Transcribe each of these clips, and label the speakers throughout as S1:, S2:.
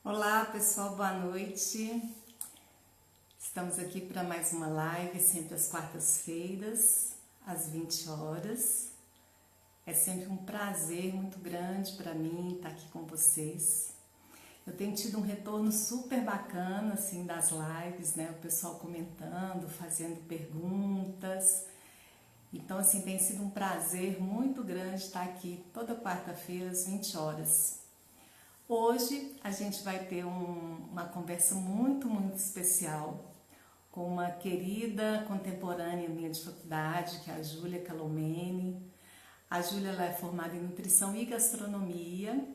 S1: Olá pessoal, boa noite. Estamos aqui para mais uma live, sempre às quartas-feiras, às 20 horas. É sempre um prazer muito grande para mim estar aqui com vocês. Eu tenho tido um retorno super bacana assim das lives, né? O pessoal comentando, fazendo perguntas. Então assim tem sido um prazer muito grande estar aqui toda quarta-feira às 20 horas. Hoje a gente vai ter uma conversa muito especial com uma querida contemporânea minha de faculdade, que é a Júlia Calomene. A Júlia ela é formada em nutrição e gastronomia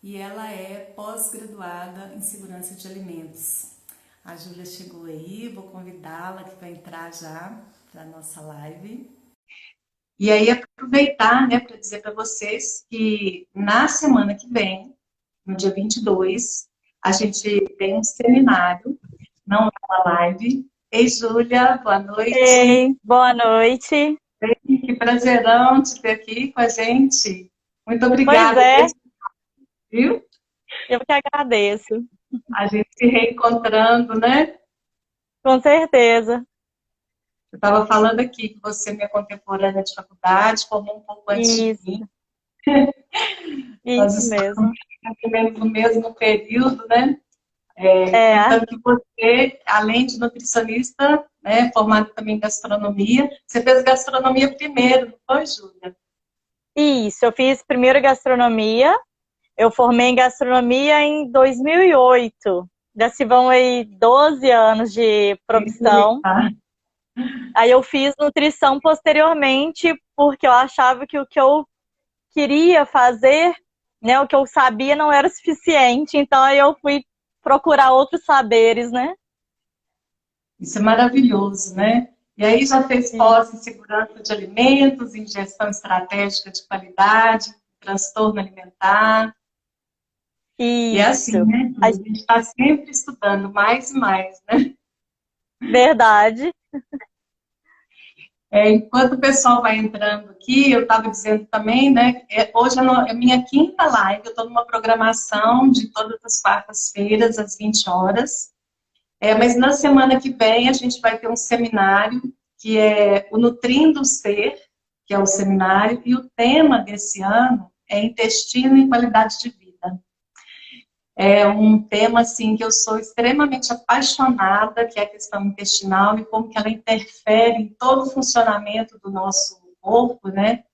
S1: e ela é pós-graduada em segurança de alimentos. A Júlia chegou aí, vou convidá-la que vai entrar já para a nossa live. E aí aproveitar, né, para dizer para vocês que na semana que vem, no dia 22, a gente tem um seminário, não é uma live. Ei, Júlia, boa noite.
S2: Ei, boa noite.
S1: Que prazerão te ter aqui com a gente. Muito
S2: Pois
S1: obrigada
S2: é,
S1: mesmo, viu?
S2: eu que agradeço,
S1: A gente se reencontrando, né?
S2: com certeza.
S1: Eu estava falando aqui que você é minha contemporânea de faculdade, formou um pouco antes de mim.
S2: Isso,
S1: Nós
S2: isso
S1: estamos
S2: mesmo.
S1: no mesmo período, né?
S2: É,
S1: Então, que você, além de nutricionista, né, formado também em gastronomia, você fez gastronomia primeiro, não foi, Júlia?
S2: isso. Eu fiz primeiro gastronomia, eu formei em gastronomia em 2008. Já se vão aí 12 anos de profissão.
S1: Ah,
S2: Aí eu fiz nutrição posteriormente, porque eu achava que o que eu queria fazer, né, o que eu sabia não era o suficiente, então aí eu fui procurar outros saberes, né?
S1: isso é maravilhoso, né? E aí já fez pós em segurança de alimentos, em gestão estratégica de qualidade, transtorno alimentar. E é assim,
S2: Isso.
S1: né? A gente está sempre estudando mais e mais, né?
S2: Verdade.
S1: Enquanto o pessoal vai entrando aqui, eu estava dizendo também, né? Hoje é a minha quinta live, eu estou numa programação de todas as quartas-feiras, às 20 horas. Mas na semana que vem a gente vai ter um seminário que é o Nutrindo o Ser, que é o seminário, e o tema desse ano é intestino e qualidade de vida. É um tema assim que eu sou extremamente apaixonada, que é a questão intestinal e como que ela interfere em todo o funcionamento do nosso corpo, né?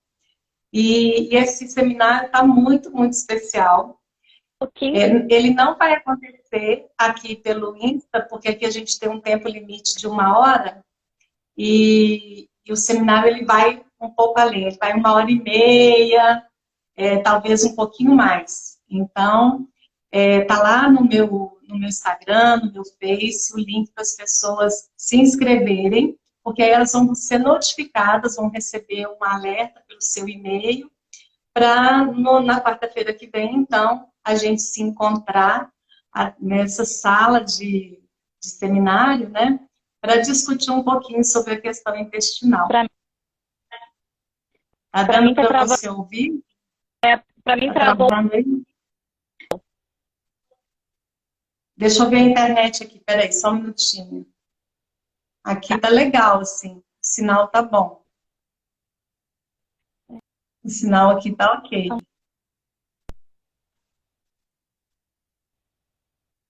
S1: E esse seminário está muito especial. Ele não vai acontecer aqui pelo Insta, porque aqui a gente tem um tempo limite de 1 hora, e o seminário ele vai um pouco além, ele vai 1 hora e meia, talvez um pouquinho mais. Então, tá lá no meu Instagram, no meu Face, o link para as pessoas se inscreverem, porque aí elas vão ser notificadas, vão receber um alerta pelo seu e-mail, para na quarta-feira que vem, então, a gente se encontrar nessa sala de seminário, né, para discutir um pouquinho sobre a questão intestinal.
S2: Para
S1: Tá
S2: para mim
S1: dando
S2: tá
S1: para
S2: travando,
S1: você ouvir?
S2: para mim
S1: Tá
S2: travou.
S1: travando aí? Deixa eu ver a internet aqui, peraí, só um minutinho. Aqui tá legal, assim, o sinal tá bom. O sinal aqui tá ok.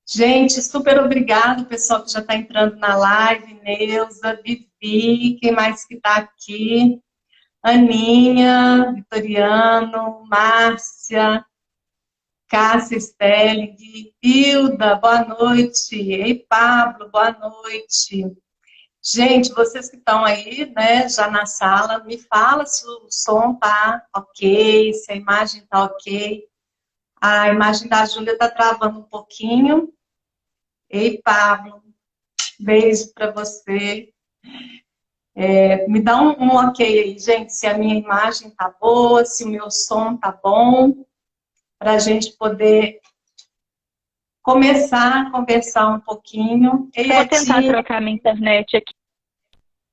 S1: Gente, super obrigado, pessoal que já está entrando na live, Neuza, Vivi, quem mais que está aqui? Aninha, Vitoriano, Márcia, Cássia Stelling, Hilda, boa noite. Ei, Pablo, boa noite. Gente, vocês que estão aí, né, já na sala, me fala se o som tá ok, se a imagem tá ok. A imagem da Júlia está travando um pouquinho. Ei, Pablo, beijo para você. Me dá um ok aí, gente, se a minha imagem tá boa, se o meu som tá bom, para a gente poder começar a conversar um pouquinho. Ei,
S2: Eu vou tentar
S1: Edinho,
S2: trocar minha internet aqui,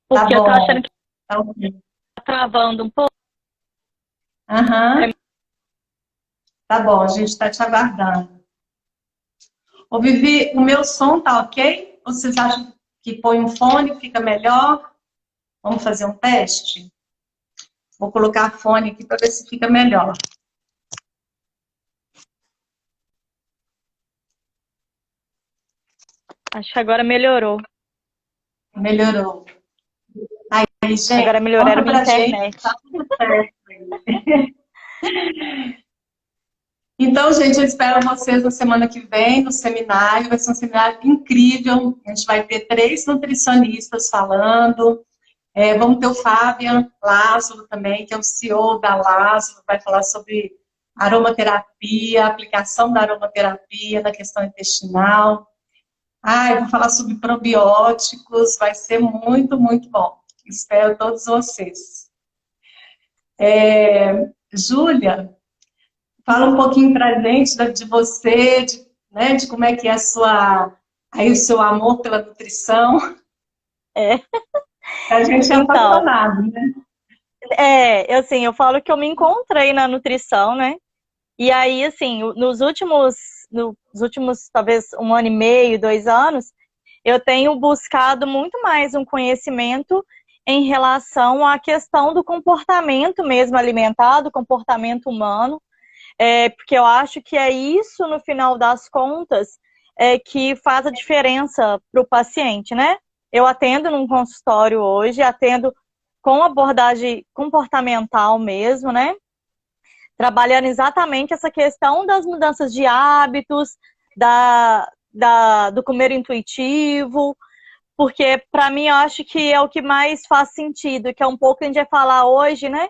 S1: tá
S2: porque eu tô achando
S1: bom.
S2: que
S1: Tá ok.
S2: tá travando um pouco.
S1: Aham, tá bom, a gente está te aguardando. Ô, Vivi, o meu som tá ok? Ou vocês acham que põe um fone fica melhor? Vamos fazer um teste? Vou colocar fone aqui para ver se fica melhor.
S2: Acho que agora melhorou.
S1: Melhorou. Aí, gente,
S2: Agora melhoraram
S1: conta
S2: minha
S1: pra gente,
S2: internet.
S1: tá tudo certo aí. Então, gente, eu espero vocês na semana que vem, no seminário. Vai ser um seminário incrível. A gente vai ter 3 nutricionistas falando. Vamos ter o Fábio Lázaro também, que é o CEO da Lázaro, vai falar sobre aromaterapia, aplicação da aromaterapia na questão intestinal. Eu vou falar sobre probióticos, vai ser muito, muito bom. Espero todos vocês. Júlia, fala um pouquinho pra gente de você, né, de como é que é aí o seu amor pela nutrição.
S2: É.
S1: A gente é
S2: Então,
S1: apaixonado, né?
S2: eu falo que eu me encontrei na nutrição, né? E aí, assim, nos últimos, talvez 1 ano e meio, 2 anos, eu tenho buscado muito mais um conhecimento em relação à questão do comportamento mesmo alimentar, do comportamento humano, porque eu acho que é isso, no final das contas, que faz a diferença para o paciente, né? Eu atendo num consultório hoje, atendo com abordagem comportamental mesmo, né? Trabalhando exatamente essa questão das mudanças de hábitos, do comer intuitivo, porque para mim eu acho que é o que mais faz sentido, que é um pouco que a gente vai falar hoje, né?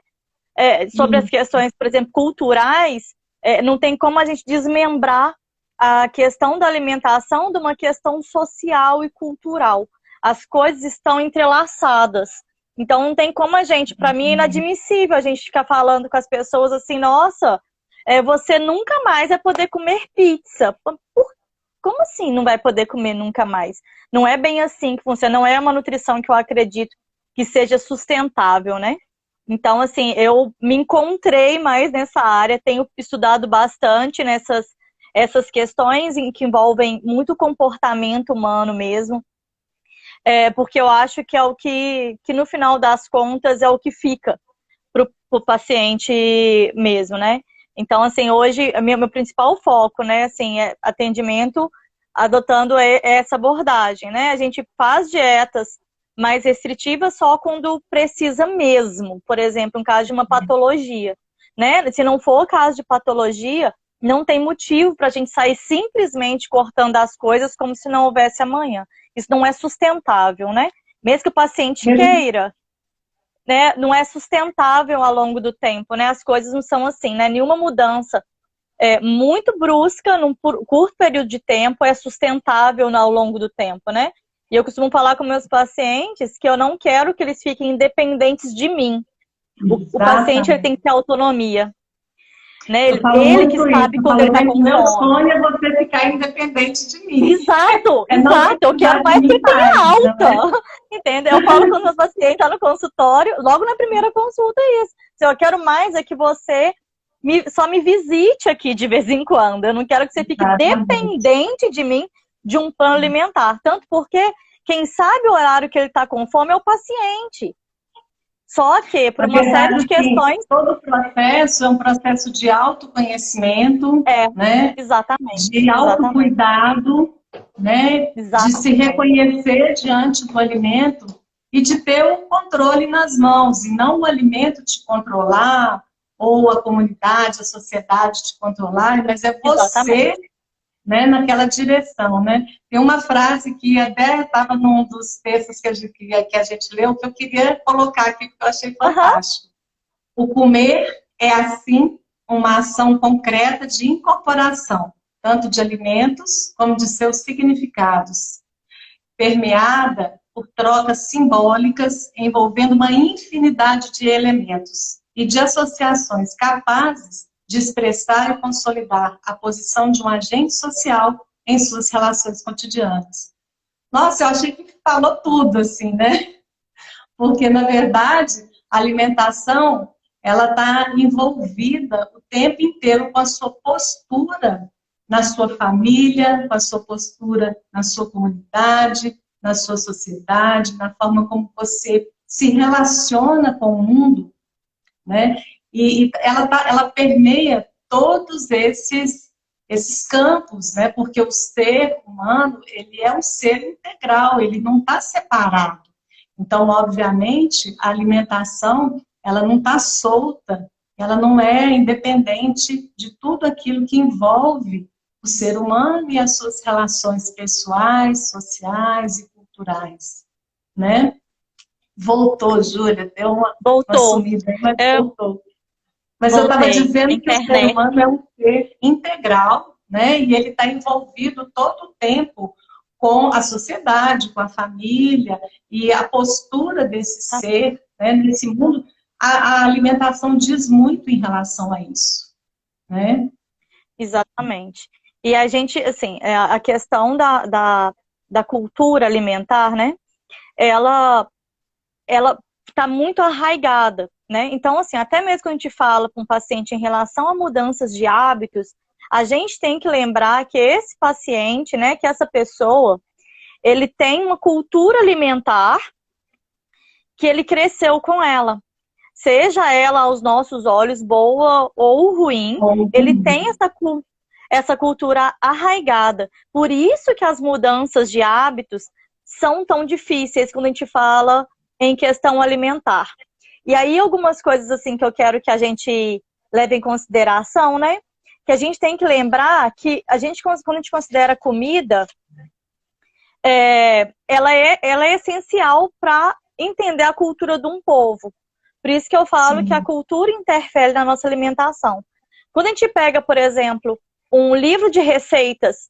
S2: Sobre as questões, por exemplo, culturais, não tem como a gente desmembrar a questão da alimentação de uma questão social e cultural. As coisas estão entrelaçadas. Então não tem como a gente, para mim é inadmissível a gente ficar falando com as pessoas assim, nossa, você nunca mais vai poder comer pizza. Como assim não vai poder comer nunca mais? Não é bem assim que funciona, não é uma nutrição que eu acredito que seja sustentável, né? Então, assim, eu me encontrei mais nessa área, tenho estudado bastante essas questões que envolvem muito comportamento humano mesmo, porque eu acho que é o que no final das contas é o que fica pro paciente mesmo, né? Então, assim, hoje, meu principal foco, né, assim, é atendimento adotando essa abordagem, né? A gente faz dietas mais restritivas só quando precisa mesmo. Por exemplo, em caso de uma patologia, né? Se não for o caso de patologia, não tem motivo para a gente sair simplesmente cortando as coisas como se não houvesse amanhã. Isso não é sustentável, né? Mesmo que o paciente queira, né, não é sustentável ao longo do tempo, né? As coisas não são assim, né? Nenhuma mudança muito brusca num curto período de tempo é sustentável ao longo do tempo, né? E eu costumo falar com meus pacientes que eu não quero que eles fiquem independentes de mim. O paciente ele tem que ter autonomia, né?
S1: Eu falo
S2: Ele que
S1: muito isso.
S2: sabe
S1: Eu
S2: quando
S1: falo,
S2: ele está
S1: gente,
S2: com
S1: meu
S2: fome.
S1: sonho é você ficar independente de mim.
S2: Exato,
S1: Não
S2: exato. Eu quero
S1: precisar de
S2: mais que
S1: mim
S2: ele tenha
S1: mais, não é?
S2: alta. Entendeu? Eu falo com os meus pacientes lá no consultório, logo na primeira consulta, é isso. Se eu quero mais é que você só me visite aqui de vez em quando. Eu não quero que você fique
S1: Exatamente.
S2: dependente de mim de um plano alimentar. Tanto porque quem sabe o horário que ele está com fome é o paciente. Só que, por
S1: Na
S2: uma série
S1: verdade,
S2: de
S1: assim,
S2: questões,
S1: todo o processo é um processo de autoconhecimento,
S2: é,
S1: né?
S2: exatamente,
S1: De
S2: exatamente,
S1: autocuidado, né? De se
S2: exatamente,
S1: reconhecer diante do alimento e de ter o controle nas mãos, e não o alimento te controlar, ou a comunidade, a sociedade te controlar, mas é você,
S2: exatamente.
S1: né, naquela direção, né? Tem uma frase que até estava num dos textos que a gente leu, que eu queria colocar aqui, porque eu achei
S2: Aham,
S1: fantástico. O comer é, assim, uma ação concreta de incorporação, tanto de alimentos como de seus significados, permeada por trocas simbólicas envolvendo uma infinidade de elementos e de associações capazes de expressar e consolidar a posição de um agente social em suas relações cotidianas. Nossa, eu achei que falou tudo, assim, né? Porque, na verdade, a alimentação, ela está envolvida o tempo inteiro com a sua postura na sua família, com a sua postura na sua comunidade, na sua sociedade, na forma como você se relaciona com o mundo, né? E ela permeia todos esses campos, né? Porque o ser humano, ele é um ser integral, ele não está separado. Então, obviamente, a alimentação, ela não está solta, ela não é independente de tudo aquilo que envolve o ser humano e as suas relações pessoais, sociais e culturais, né? Voltou, Júlia, deu uma
S2: Voltou.
S1: sumida, mas voltou. Mas
S2: Voltei.
S1: eu estava dizendo que
S2: Internet.
S1: o ser humano é um ser integral, né? E ele está envolvido todo o tempo com a sociedade, com a família, e a postura desse ser, né, nesse mundo, a alimentação diz muito em relação a isso, né?
S2: Exatamente. E a gente, assim, a questão da cultura alimentar, né? Ela está muito arraigada, né? Então, assim, até mesmo quando a gente fala com um paciente em relação a mudanças de hábitos, a gente tem que lembrar que esse paciente, né, que essa pessoa, ele tem uma cultura alimentar que ele cresceu com ela. Seja ela aos nossos olhos boa ou ruim, ele tem essa cultura arraigada. Por isso que as mudanças de hábitos são tão difíceis quando a gente fala em questão alimentar. E aí algumas coisas assim que eu quero que a gente leve em consideração, né? Que a gente tem que lembrar que quando a gente considera comida, ela é essencial para entender a cultura de um povo. Por isso que eu falo
S1: Sim.
S2: que a cultura interfere na nossa alimentação. Quando a gente pega, por exemplo, um livro de receitas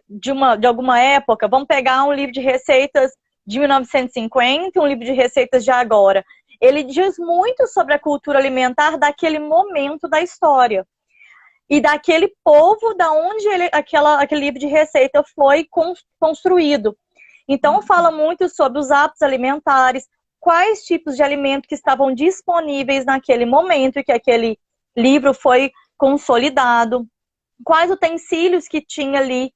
S2: de alguma época, vamos pegar um livro de receitas de 1950 e um livro de receitas de agora. Ele diz muito sobre a cultura alimentar daquele momento da história. E daquele povo da onde aquele livro de receita foi construído. Então, fala muito sobre os hábitos alimentares, quais tipos de alimento que estavam disponíveis naquele momento que aquele livro foi consolidado, quais utensílios que tinha ali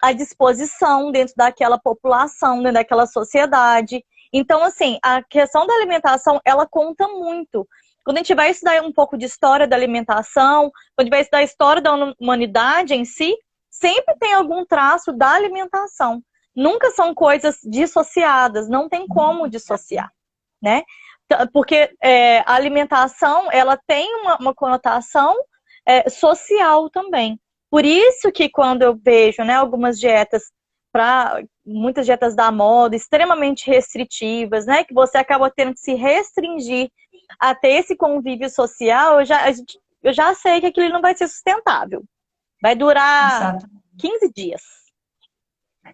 S2: à disposição dentro daquela população, dentro daquela sociedade. Então, assim, a questão da alimentação, ela conta muito. Quando a gente vai estudar um pouco de história da alimentação, quando a gente vai estudar a história da humanidade em si, sempre tem algum traço da alimentação. Nunca são coisas dissociadas, não tem como dissociar, né? Porque a alimentação, ela tem uma conotação social também. Por isso que quando eu vejo, né, algumas dietas, muitas dietas da moda, extremamente restritivas, né, que você acaba tendo que se restringir a ter esse convívio social, eu já sei que aquilo não vai ser sustentável. Vai durar 15 dias.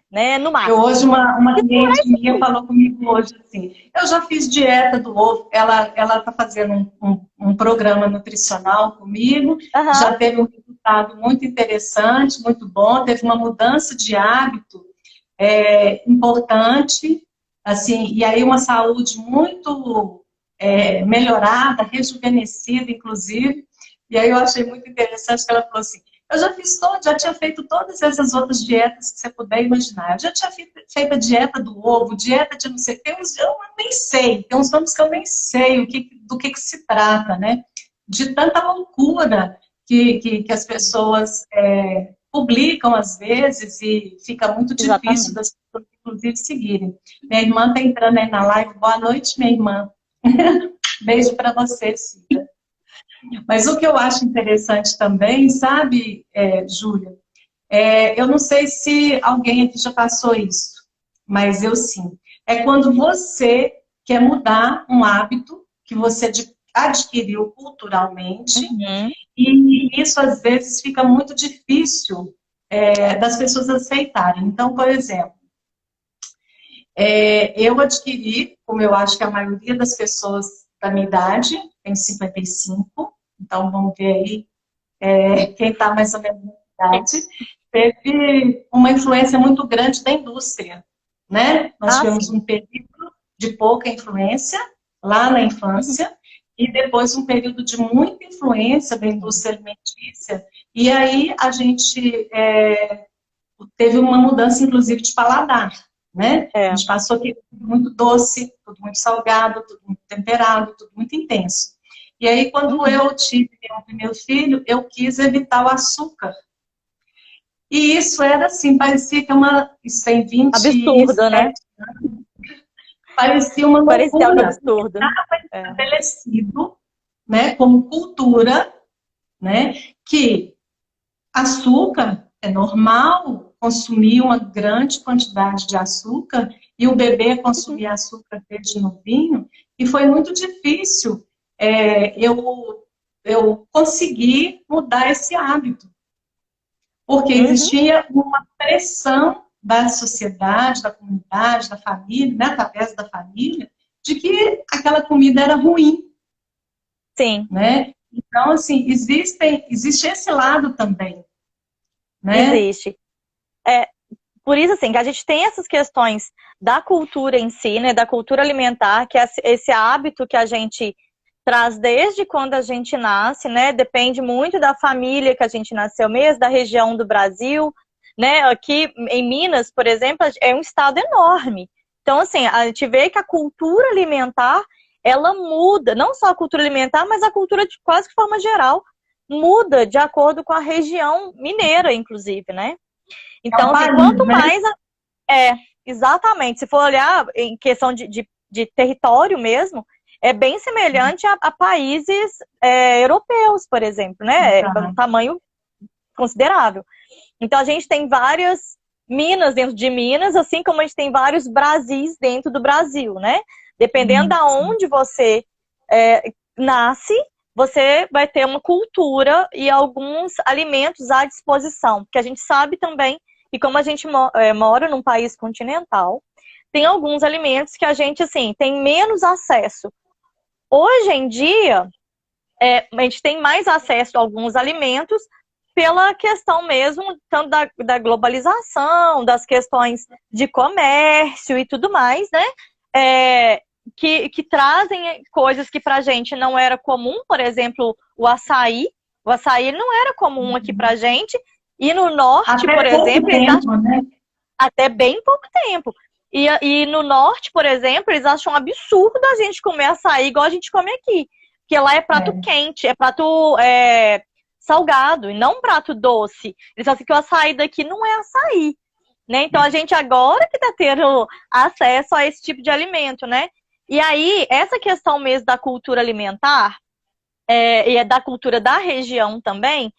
S2: Né, no máximo.
S1: Hoje uma cliente minha falou comigo hoje assim, eu já fiz dieta do ovo, ela está fazendo um programa nutricional comigo, já teve um resultado muito interessante, muito bom, teve uma mudança de hábito importante, assim, e aí uma saúde muito melhorada, rejuvenescida, inclusive, e aí eu achei muito interessante que ela falou assim, eu já tinha feito todas essas outras dietas que você puder imaginar. Eu já tinha feito a dieta do ovo, dieta de não sei o que, eu nem sei, tem uns nomes que eu nem sei do que se trata, né? De tanta loucura que as pessoas publicam às vezes e fica muito difícil das pessoas, inclusive, seguirem. Minha irmã está entrando aí na live. Boa noite, minha irmã. Beijo para você, Cida. Mas o que eu acho interessante também, sabe, Júlia? Eu não sei se alguém aqui já passou isso, mas eu sim. É quando você quer mudar um hábito que você adquiriu culturalmente, e isso às vezes fica muito difícil das pessoas aceitarem. Então, por exemplo, eu adquiri, como eu acho que a maioria das pessoas da minha idade, tenho 55, então vamos ver aí quem está mais ou menos na idade, teve uma influência muito grande da indústria, né? Nós tivemos um período de pouca influência lá na infância, e depois um período de muita influência da indústria alimentícia, e aí a gente teve uma mudança, inclusive, de paladar, né? A gente passou aqui tudo muito doce, tudo muito salgado, tudo muito temperado, tudo muito intenso. E aí, quando eu tive meu primeiro filho, eu quis evitar o açúcar. E isso era assim, parecia que isso tem 27
S2: absurdo, né?
S1: anos, parecia uma
S2: Parecia algo
S1: loucura.
S2: absurdo.
S1: Estava estabelecido, né, como cultura, né, que açúcar é normal consumir uma grande quantidade de açúcar e o bebê consumir açúcar desde novinho, e foi muito difícil eu conseguir mudar esse hábito, porque existia uma pressão da sociedade, da comunidade, da família, né, através da família, de que aquela comida era ruim.
S2: Sim.
S1: Né? Então, assim, existe esse lado também. Né?
S2: Existe. Por isso, assim, que a gente tem essas questões da cultura em si, né, da cultura alimentar, que é esse hábito que a gente traz desde quando a gente nasce, né, depende muito da família que a gente nasceu mesmo, da região do Brasil, né, aqui em Minas, por exemplo, é um estado enorme. Então, assim, a gente vê que a cultura alimentar, ela muda, não só a cultura alimentar, mas a cultura de quase que forma geral, muda de acordo com a região mineira, inclusive, né? Então, assim, quanto mais... exatamente. Se for olhar em questão de território mesmo, é bem semelhante a países europeus, por exemplo, né? É um tamanho considerável. Então, a gente tem várias Minas dentro de Minas, assim como a gente tem vários Brasis dentro do Brasil, né? Dependendo da onde você nasce, você vai ter uma cultura e alguns alimentos à disposição. Porque a gente sabe também que como a gente mora num país continental, tem alguns alimentos que a gente, assim, tem menos acesso. Hoje em dia, a gente tem mais acesso a alguns alimentos pela questão mesmo, tanto da globalização, das questões de comércio e tudo mais, né? Que trazem coisas que pra gente não era comum, por exemplo, o açaí. O açaí não era comum aqui pra gente. E no norte,
S1: até
S2: por exemplo,
S1: tempo, né?
S2: Até bem pouco tempo. E no norte, por exemplo, eles acham um absurdo a gente comer açaí igual a gente come aqui. Porque lá é prato quente, é prato salgado e não prato doce. Eles falam assim que o açaí daqui não é açaí. Né? Então a gente agora que está tendo acesso a esse tipo de alimento, né? E aí, essa questão mesmo da cultura alimentar e da cultura da região também,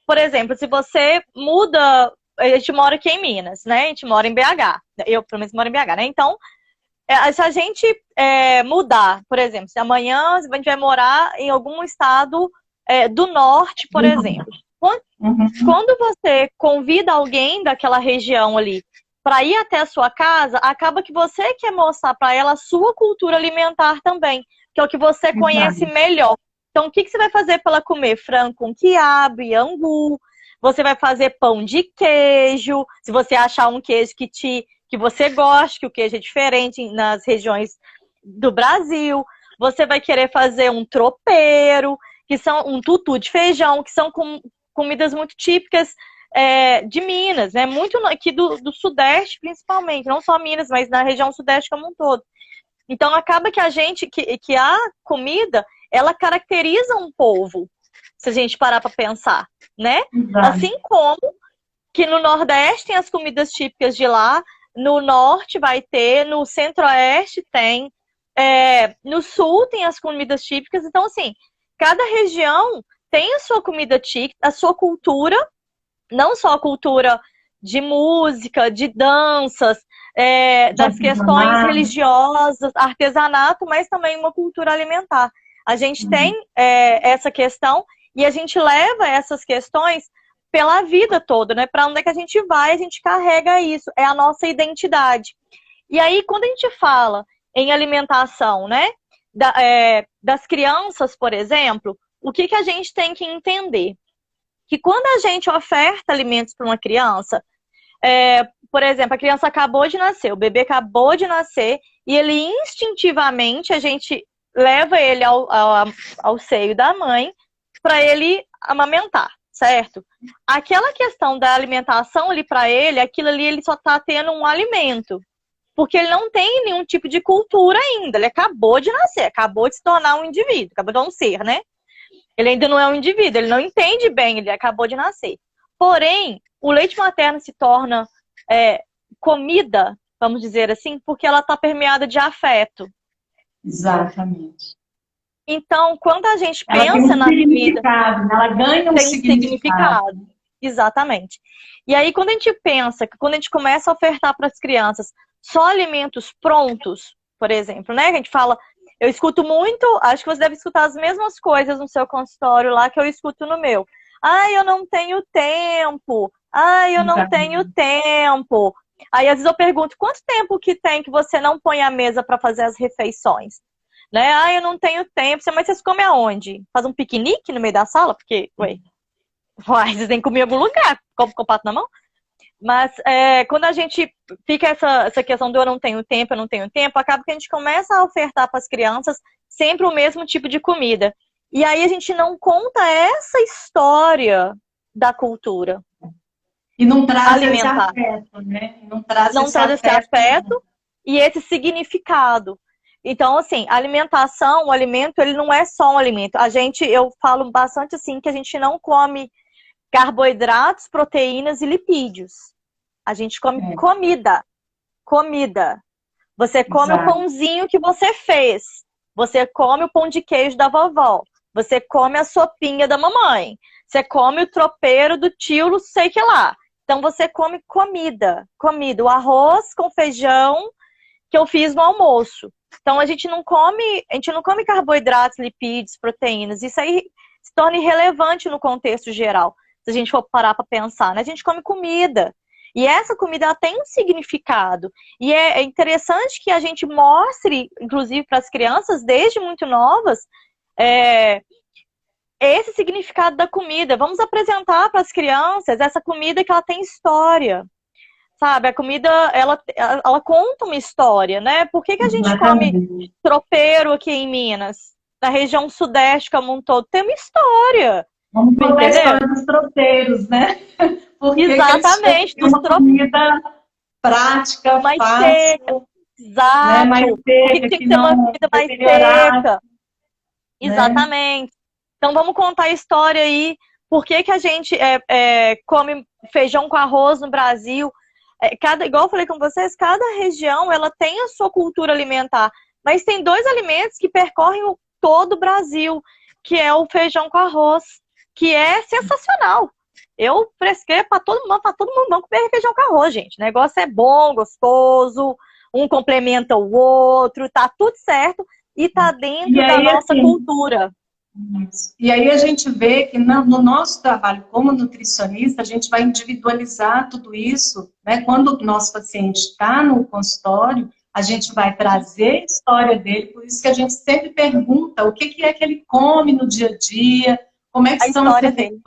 S2: por exemplo, se você muda, a gente mora aqui em Minas, né? A gente mora em BH. Eu, pelo menos, moro em BH, né? Então, se a gente mudar, por exemplo, se amanhã a gente vai morar em algum estado do norte, por exemplo. Quando você convida alguém daquela região ali para ir até a sua casa, acaba que você quer mostrar para ela a sua cultura alimentar também, que é o que você conhece melhor. Então, o que você vai fazer para ela comer? Frango com quiabo, angu. Você vai fazer pão de queijo. Se você achar um queijo que você gosta, que o queijo é diferente nas regiões do Brasil. Você vai querer fazer um tropeiro, que são um tutu de feijão, que são comidas muito típicas de Minas, né? Muito aqui do Sudeste, principalmente. Não só Minas, mas na região Sudeste como um todo. Então, acaba que que a comida, ela caracteriza um povo, se a gente parar para pensar, né? Assim como que no Nordeste tem as comidas típicas de lá, no Norte vai ter, no Centro-Oeste tem, no Sul tem as comidas típicas. Então, assim, cada região tem a sua comida típica, a sua cultura, não só a cultura de música, de danças, das questões religiosas, artesanato, mas também uma cultura alimentar. A gente tem essa questão e a gente leva essas questões pela vida toda, né? Para onde é que a gente vai, a gente carrega isso, é a nossa identidade. E aí, quando a gente fala em alimentação, né, das crianças, por exemplo, o que a gente tem que entender? Que quando a gente oferta alimentos para uma criança, por exemplo, a criança acabou de nascer, o bebê acabou de nascer, e ele instintivamente, a gente leva ele ao seio da mãe para ele amamentar, certo? Aquela questão da alimentação ali para ele, aquilo ali ele só está tendo um alimento. Porque ele não tem nenhum tipo de cultura ainda. Ele acabou de nascer, acabou de se tornar um indivíduo, acabou de ser um ser, né? Ele ainda não é um indivíduo, ele não entende bem, ele acabou de nascer. Porém, o leite materno se torna comida, vamos dizer assim, porque ela está permeada de afeto.
S1: Exatamente.
S2: Então, quando a gente
S1: ela
S2: pensa
S1: tem um
S2: na comida,
S1: ela ganha um significado.
S2: Exatamente. E aí, quando a gente pensa, quando a gente começa a ofertar para as crianças só alimentos prontos, por exemplo, né? A gente fala, eu escuto muito, acho que você deve escutar as mesmas coisas no seu consultório lá que eu escuto no meu. Ah, eu não tenho tempo. Ah, eu não tenho tempo. Aí, às vezes eu pergunto, quanto tempo que tem que você não põe à mesa para fazer as refeições? Né? Ah, eu não tenho tempo. Mas vocês comem aonde? Faz um piquenique no meio da sala? Porque, vocês têm que comer em algum lugar. Come com o pato na mão? Mas quando a gente fica essa questão do eu não tenho tempo, acaba que a gente começa a ofertar para as crianças sempre o mesmo tipo de comida. E aí a gente não conta essa história da cultura.
S1: E não traz
S2: alimentar.
S1: Esse afeto, né? Não traz
S2: esse afeto e esse significado. Então, assim, alimentação, o alimento, ele não é só um alimento. Eu falo bastante assim que a gente não come carboidratos, proteínas e lipídios. A gente come comida. Comida. Você come o pãozinho que você fez. Você come o pão de queijo da vovó. Você come a sopinha da mamãe. Você come o tropeiro do tio, não sei que lá. Então você come comida. Comida. O arroz com feijão que eu fiz no almoço. Então a gente não come carboidratos, lipídios, proteínas. Isso aí se torna irrelevante no contexto geral. Se a gente for parar para pensar, né? A gente come comida. E essa comida ela tem um significado. E é interessante que a gente mostre, inclusive para as crianças, desde muito novas, esse significado da comida. Vamos apresentar para as crianças essa comida que ela tem história. Sabe, a comida, ela conta uma história, né? Por que a gente come tropeiro aqui em Minas? Na região sudeste como um todo, tem uma história.
S1: Vamos contar a história dos tropeiros, né? Porque
S2: exatamente,
S1: dos tropeiros. Comida prática,
S2: mais
S1: fácil.
S2: Seca. Exato.
S1: Né? Mais seca,
S2: que tem que ser uma comida mais seca. Né? Exatamente. Então vamos contar a história aí. Por que a gente come feijão com arroz no Brasil? Igual eu falei com vocês, cada região ela tem a sua cultura alimentar. Mas tem 2 alimentos que percorrem todo o Brasil, que é o feijão com arroz, que é sensacional. Eu prescrevo para todo mundo não comer feijão com arroz, gente. O negócio é bom, gostoso, um complementa o outro, tá tudo certo e tá dentro da nossa cultura.
S1: E aí a gente vê que no nosso trabalho como nutricionista, a gente vai individualizar tudo isso, né? Quando o nosso paciente está no consultório, a gente vai trazer a história dele, por isso que a gente sempre pergunta o que é que ele come no dia a dia, como é que são as refeições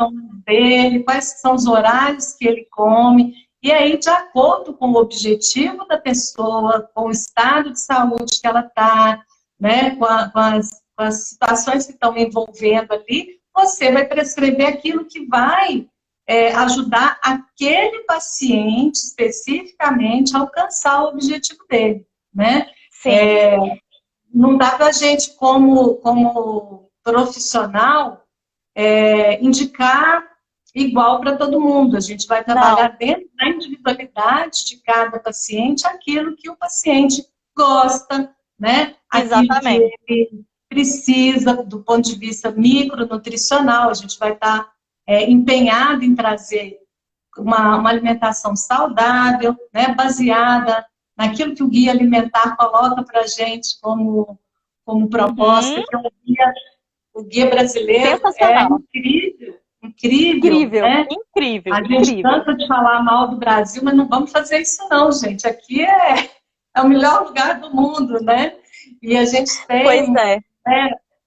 S1: dele, quais são os horários que ele come, e aí, de acordo com o objetivo da pessoa, com o estado de saúde que ela está, né, com as situações que estão envolvendo ali, você vai prescrever aquilo que vai ajudar aquele paciente especificamente a alcançar o objetivo dele, né? Não dá para a gente, como profissional, indicar igual para todo mundo. A gente vai trabalhar dentro da individualidade de cada paciente aquilo que o paciente gosta, né?
S2: Exatamente.
S1: Aquilo que ele precisa do ponto de vista micronutricional. A gente vai estar empenhado em trazer uma alimentação saudável, né? Baseada naquilo que o guia alimentar coloca para a gente como proposta, que o guia brasileiro é incrível, né?
S2: Incrível.
S1: A gente cansa de falar mal do Brasil, mas não vamos fazer isso não, gente. Aqui é o melhor lugar do mundo, né? E a gente tem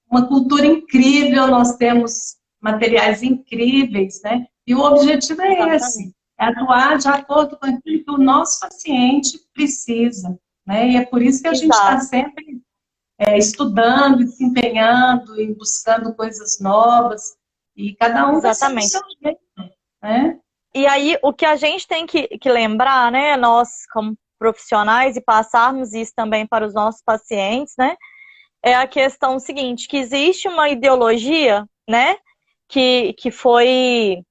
S1: uma cultura incrível, nós temos materiais incríveis, né? E o objetivo é esse, é atuar de acordo com aquilo que o nosso paciente precisa, né? E é por isso que a gente está sempre estudando e se empenhando e buscando coisas novas, e cada um vai ser do
S2: Exatamente.
S1: seu jeito, né?
S2: E aí, o que a gente tem que lembrar, né, nós como profissionais, e passarmos isso também para os nossos pacientes, né, é a questão seguinte, que existe uma ideologia, né, que foi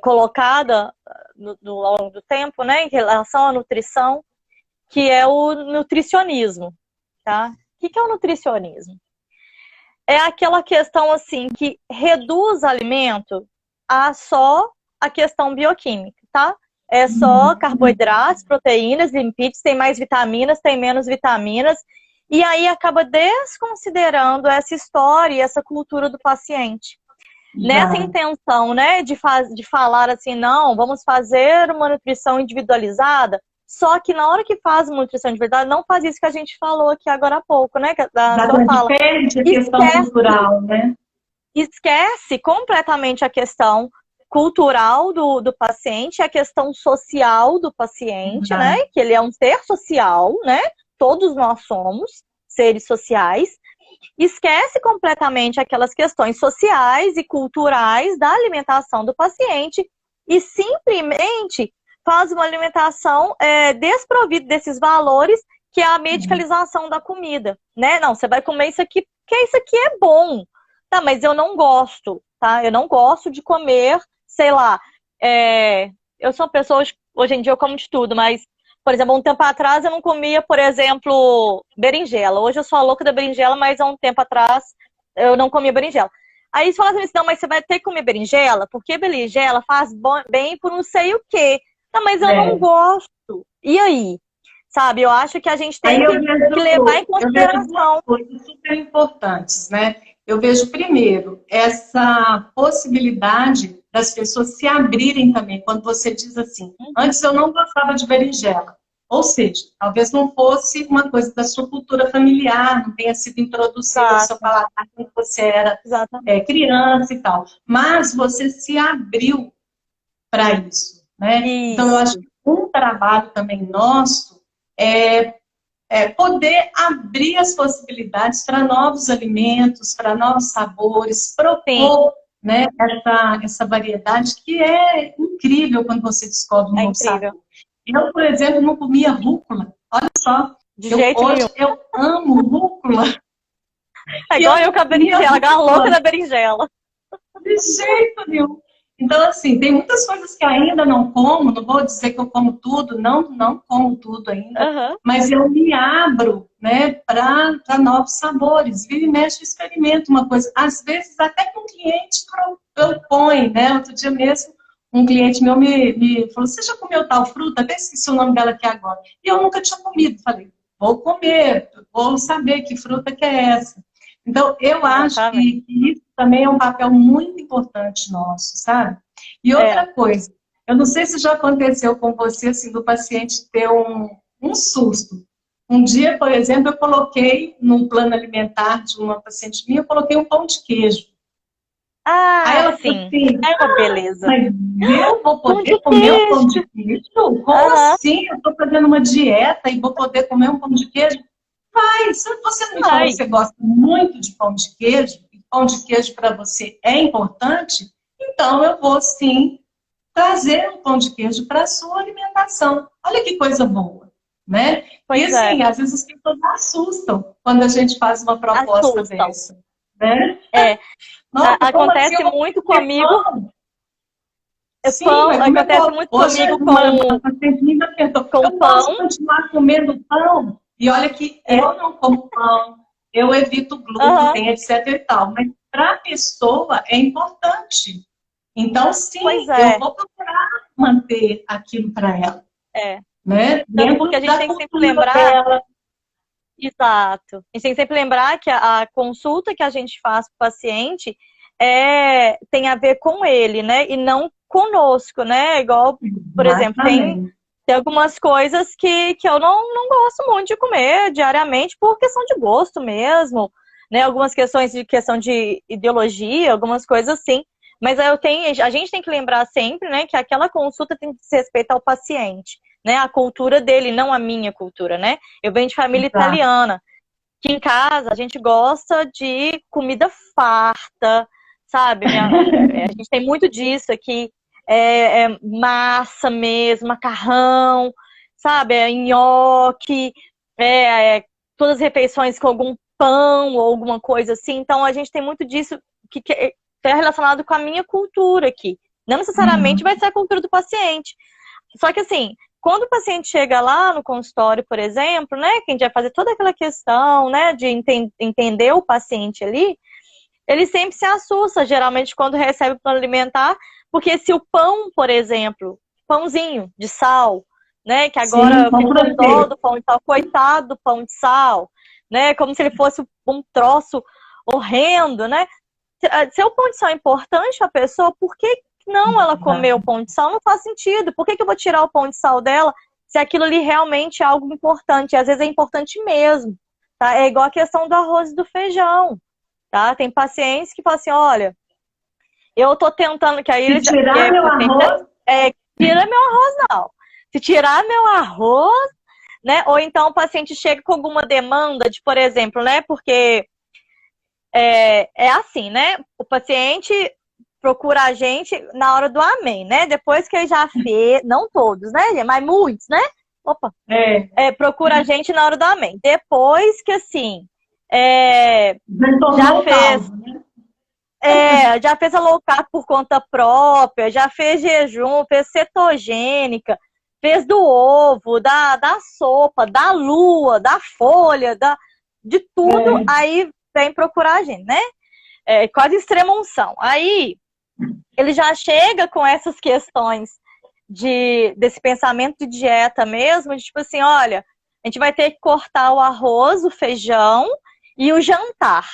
S2: colocada ao longo do tempo, né, em relação à nutrição, que é o nutricionismo, tá? O que é o nutricionismo? É aquela questão, assim, que reduz alimento a só a questão bioquímica, tá? É só carboidratos, proteínas, lipídios, tem mais vitaminas, tem menos vitaminas, e aí acaba desconsiderando essa história e essa cultura do paciente. Nessa intenção, né, de falar assim, não, vamos fazer uma nutrição individualizada, só que na hora que faz uma nutrição individualizada, não faz isso que a gente falou aqui agora há pouco, né, da sua fala.
S1: Perde a questão cultural, né?
S2: Esquece completamente a questão cultural do paciente, a questão social do paciente, né, que ele é um ser social, né, todos nós somos seres sociais. Esquece completamente aquelas questões sociais e culturais da alimentação do paciente e simplesmente faz uma alimentação desprovida desses valores, que é a medicalização da comida, né? Não, você vai comer isso aqui porque isso aqui é bom, tá? Mas eu não gosto, tá? Eu não gosto de comer, sei lá, eu sou uma pessoa, hoje em dia eu como de tudo, mas por exemplo, um tempo atrás eu não comia, por exemplo, berinjela. Hoje eu sou a louca da berinjela, mas há um tempo atrás eu não comia berinjela. Aí eles falaram assim, não, mas você vai ter que comer berinjela, porque berinjela faz bem por não sei o quê. Não, mas eu não gosto. E aí? Sabe, eu acho que a gente tem que levar em consideração.
S1: Eu vejo coisas super importantes, né? Eu vejo, primeiro, essa possibilidade das pessoas se abrirem também, quando você diz assim, antes eu não gostava de berinjela. Ou seja, talvez não fosse uma coisa da sua cultura familiar, não tenha sido introduzida ao seu paladar quando você era criança e tal. Mas você se abriu para isso, né?
S2: Isso.
S1: Então, eu acho que um trabalho também nosso é poder abrir as possibilidades para novos alimentos, para novos sabores, propor, né, essa variedade que é incrível quando você descobre um novo sabor. Eu, por exemplo, não comia rúcula. Olha só. Hoje eu amo rúcula.
S2: É igual eu com a berinjela, a louca da berinjela.
S1: De jeito nenhum. Então, assim, tem muitas coisas que ainda não como, não vou dizer que eu como tudo, não como tudo ainda, mas eu me abro, né, para novos sabores. Vira e mexe, experimento uma coisa. Às vezes, até com um cliente propõe, né? Outro dia mesmo, um cliente meu me falou, você já comeu tal fruta? Até esqueci o nome dela aqui agora. E eu nunca tinha comido. Falei, vou comer, vou saber que fruta que é essa. Então, eu acho que isso também é um papel muito importante nosso, sabe? E outra coisa, eu não sei se já aconteceu com você, assim, do paciente ter um susto. Um dia, por exemplo, eu coloquei num plano alimentar de uma paciente minha, eu coloquei um pão de queijo.
S2: Aí ela sim, assim, é uma beleza.
S1: Mas eu vou poder comer um pão de queijo? Como assim? Eu estou fazendo uma dieta e vou poder comer um pão de queijo? Vai, se você não falou que você gosta muito de pão de queijo, e pão de queijo para você é importante, então eu vou sim trazer um pão de queijo para a sua alimentação. Olha que coisa boa, né? E assim, às vezes as pessoas assustam quando a gente faz uma proposta dessa, né?
S2: Nossa, acontece assim, muito comigo.
S1: Sim, acontece muito comigo com
S2: pão.
S1: Posso continuar comendo pão? E olha que eu não como pão, eu evito glúten, etc e tal. Mas para a pessoa é importante. Então, sim, eu vou procurar manter aquilo para ela. Né?
S2: Então, porque a gente tem que sempre lembrar... Dela. Exato. A gente tem que sempre lembrar que a consulta que a gente faz para o paciente tem a ver com ele, né? E não conosco, né? Igual, por exemplo, tem algumas coisas que eu não gosto muito de comer diariamente por questão de gosto mesmo, né? Algumas questões de ideologia, algumas coisas assim. Mas a gente tem que lembrar sempre, né, que aquela consulta tem que se respeitar ao paciente, né? A cultura dele, não a minha cultura, né? Eu venho de família italiana. que em casa a gente gosta de comida farta, sabe? A gente tem muito disso aqui, massa mesmo, macarrão, sabe? Nhoque, todas as refeições com algum pão ou alguma coisa assim. Então a gente tem muito disso que é relacionado com a minha cultura aqui. Não necessariamente vai ser a cultura do paciente. Só que assim, quando o paciente chega lá no consultório, por exemplo, né, que a gente vai fazer toda aquela questão, né, de entender o paciente ali, ele sempre se assusta, geralmente, quando recebe o plano alimentar, porque se o pão, por exemplo, pãozinho de sal, né, que agora fica todo pão de sal, coitado do pão de sal, né, como se ele fosse um troço horrendo, né? Se o pão de sal é importante para a pessoa, por que não ela comer o pão de sal? Não faz sentido. Por que eu vou tirar o pão de sal dela se aquilo ali realmente é algo importante? Às vezes é importante mesmo, tá? É igual a questão do arroz e do feijão, tá? Tem pacientes que falam assim, olha, eu tô tentando que aí eles...
S1: tirar meu arroz...
S2: tira meu arroz, não. Se tirar meu arroz, né? Ou então o paciente chega com alguma demanda de, por exemplo, né? Porque é assim, né? O paciente procura a gente na hora do amém, né? Depois que ele já fez, não todos, né? Mas muitos, né? Opa! Procura a gente na hora do amém. Depois que, assim, já fez... já fez a low carb por conta própria, já fez jejum, fez cetogênica, fez do ovo, da sopa, da lua, da folha, de tudo, aí vem procurar a gente, né? Quase extrema unção. Aí ele já chega com essas questões desse pensamento de dieta mesmo, de tipo assim, olha, a gente vai ter que cortar o arroz, o feijão e o jantar.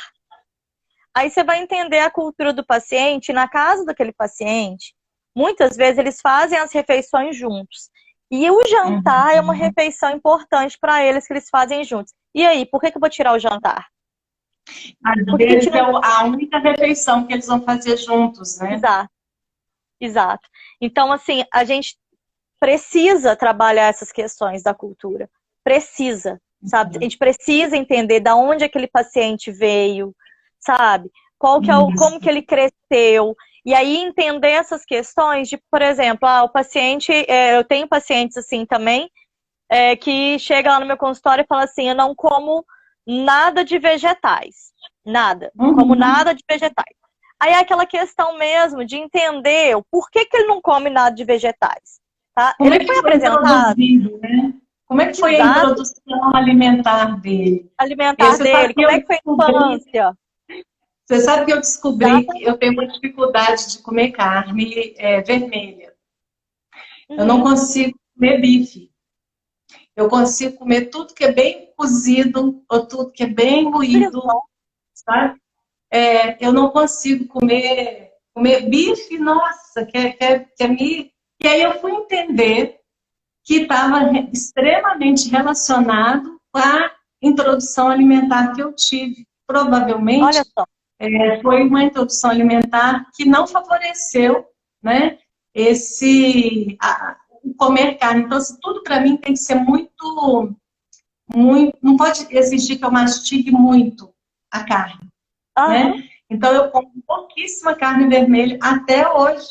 S2: Aí você vai entender a cultura do paciente. Na casa daquele paciente, muitas vezes eles fazem as refeições juntos. E o jantar é uma refeição importante para eles que eles fazem juntos. E aí, por que eu vou tirar o jantar?
S1: Às vezes é a única refeição que eles vão fazer juntos, né?
S2: Exato. Então, assim, a gente precisa trabalhar essas questões da cultura. Precisa, sabe? A gente precisa entender de onde aquele paciente veio, sabe? Como que ele cresceu. E aí entender essas questões de, por exemplo, o paciente, eu tenho pacientes assim também, que chega lá no meu consultório e fala assim, eu não como nada de vegetais. Nada. Não como nada de vegetais. Aí é aquela questão mesmo de entender o porquê que ele não come nada de vegetais. Tá?
S1: Como ele foi apresentado, né? Como é que foi a introdução alimentar dele?
S2: Como é que foi a infância?
S1: Você sabe que eu descobri que eu tenho uma dificuldade de comer carne vermelha. Eu não consigo comer bife. Eu consigo comer tudo que é bem cozido ou tudo que é bem moído, sabe? Eu não consigo comer bife, nossa, me... E aí eu fui entender que estava extremamente relacionado com a introdução alimentar que eu tive. Provavelmente,
S2: olha só.
S1: Foi uma introdução alimentar que não favoreceu, né, o comer carne. Então, tudo para mim tem que ser muito, não pode exigir que eu mastigue muito a carne, né? Então, eu como pouquíssima carne vermelha até hoje.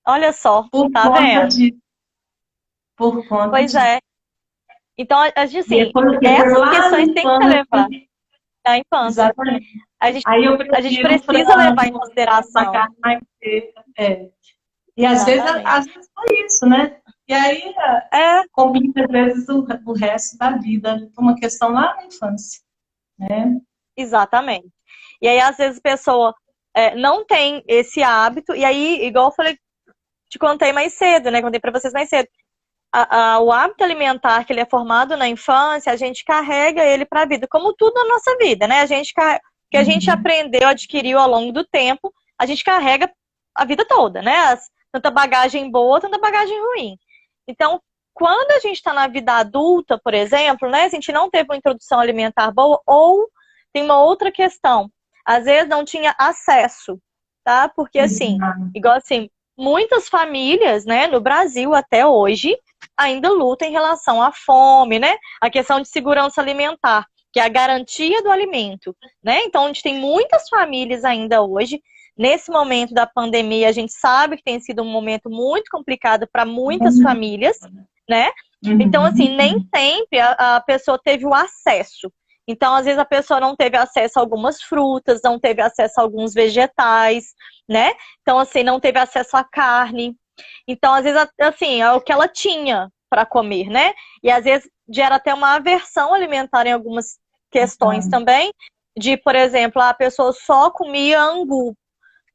S2: Olha só, tá vendo?
S1: Por conta
S2: pois
S1: disso.
S2: Então, assim, essas questões têm que ser levadas na infância.
S1: Exatamente.
S2: A gente precisa levar em consideração.
S1: Mais seca, E às vezes foi isso, né? E aí complica às vezes o resto da vida, uma questão lá na infância, né?
S2: Exatamente. E aí, às vezes, a pessoa não tem esse hábito, e aí, igual eu falei, te contei mais cedo, né? Contei pra vocês mais cedo. O hábito alimentar que ele é formado na infância, a gente carrega ele para a vida, como tudo na nossa vida, né? Que a gente aprendeu, adquiriu ao longo do tempo, a gente carrega a vida toda, né? Tanta bagagem boa, tanta bagagem ruim. Então, quando a gente está na vida adulta, por exemplo, né? Se a gente não teve uma introdução alimentar boa, ou tem uma outra questão, às vezes não tinha acesso, tá? Porque assim, igual assim, muitas famílias, né, no Brasil até hoje, ainda lutam em relação à fome, né? A questão de segurança alimentar. que é a garantia do alimento, né? Então, a gente tem muitas famílias ainda hoje. Nesse momento da pandemia, a gente sabe que tem sido um momento muito complicado para muitas famílias, né? Então, assim, nem sempre a pessoa teve o acesso. Então, às vezes, a pessoa não teve acesso a algumas frutas, não teve acesso a alguns vegetais, né? Então, assim, não teve acesso à carne. Então, às vezes, assim, é o que ela tinha para comer, né? E, às vezes, gera até uma aversão alimentar em algumas questões também, de, por exemplo, a pessoa só comia angu,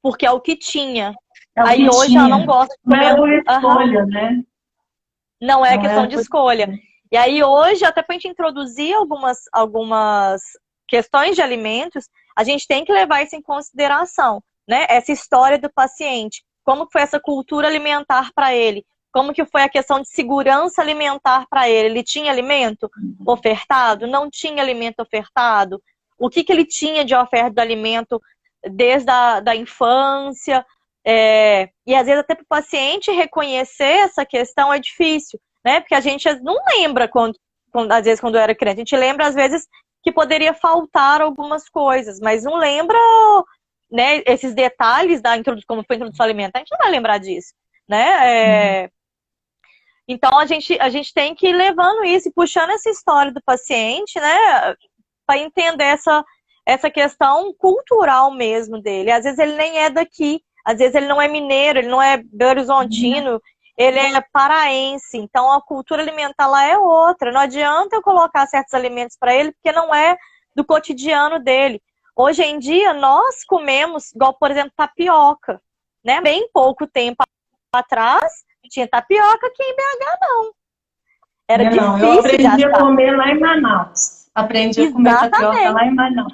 S2: porque é o que tinha. Aí, hoje, ela não gosta de comer angu.
S1: Não é escolha, né?
S2: Não é questão de escolha. E aí hoje, até para a gente introduzir algumas questões de alimentos, a gente tem que levar isso em consideração, né? Essa história do paciente, como foi essa cultura alimentar para ele, como que foi a questão de segurança alimentar para ele. Ele tinha alimento ofertado? Não tinha alimento ofertado? O que ele tinha de oferta do alimento desde da infância? E às vezes até para o paciente reconhecer essa questão é difícil, né? Porque a gente não lembra às vezes quando era criança. A gente lembra às vezes que poderia faltar algumas coisas, mas não lembra, né, esses detalhes como foi a introdução alimentar. A gente não vai lembrar disso, né? Então a gente tem que ir levando isso e puxando essa história do paciente, né, para entender essa questão cultural mesmo dele. Às vezes ele nem é daqui. Às vezes ele não é mineiro, ele não é belo-horizontino, ele é paraense. Então a cultura alimentar lá é outra. Não adianta eu colocar certos alimentos para ele, porque não é do cotidiano dele. Hoje em dia nós comemos, igual por exemplo, tapioca, né? Bem pouco tempo atrás tinha tapioca, aqui em BH não. Era difícil
S1: eu aprendi a comer lá em Manaus. Aprendi a comer tapioca lá em Manaus.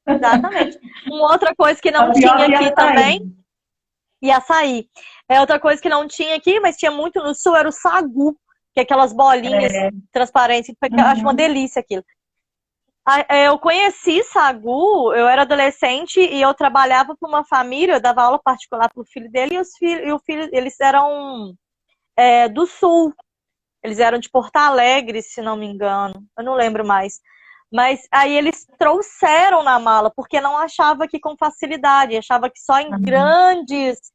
S2: Exatamente. Uma outra coisa que não tinha aqui também... E açaí. Outra coisa que não tinha aqui, mas tinha muito no sul, era o sagu, que é aquelas bolinhas transparentes. Eu acho uma delícia aquilo. Eu conheci sagu, eu era adolescente e eu trabalhava para uma família, eu dava aula particular para o filho dele, e o filho, eles eram do sul. Eles eram de Porto Alegre, se não me engano. Eu não lembro mais. Mas aí eles trouxeram na mala, porque não achava que com facilidade, achava que só em grandes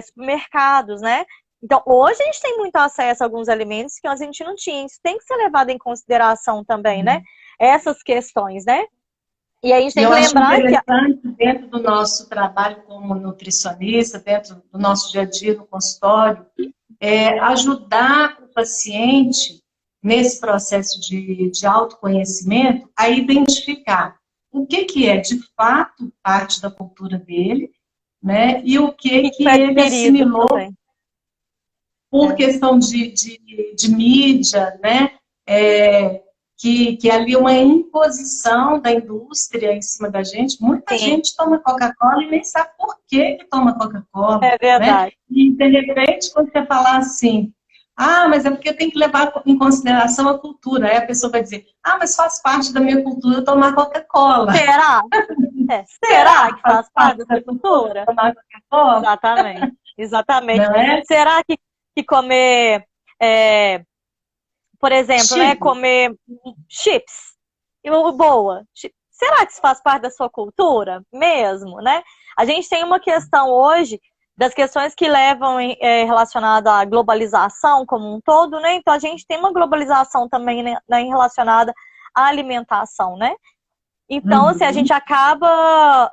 S2: supermercados, né? Então, hoje a gente tem muito acesso a alguns alimentos que a gente não tinha. Isso tem que ser levado em consideração também, né? Essas questões, né? E aí a gente tem que lembrar
S1: que dentro do nosso trabalho como nutricionista, dentro do nosso dia a dia no consultório, ajudar o paciente nesse processo de autoconhecimento a identificar o que é de fato parte da cultura dele, né? E o que ele assimilou por questão de mídia, né? Que ali uma imposição da indústria em cima da gente. Muita gente toma Coca-Cola e nem sabe por que toma Coca-Cola.
S2: É verdade.
S1: Né? E, de repente, quando você falar assim, mas é porque tem que levar em consideração a cultura. Aí a pessoa vai dizer, mas faz parte da minha cultura tomar Coca-Cola.
S2: Será? Será que faz parte da cultura?
S1: Tomar Coca-Cola?
S2: Exatamente. Exatamente.
S1: Não é?
S2: Será que comer... por exemplo, né, comer chips, boa, será que isso faz parte da sua cultura mesmo, né? A gente tem uma questão hoje das questões que levam relacionada à globalização como um todo, né? Então a gente tem uma globalização também, né, relacionada à alimentação, né? Então, assim, a gente acaba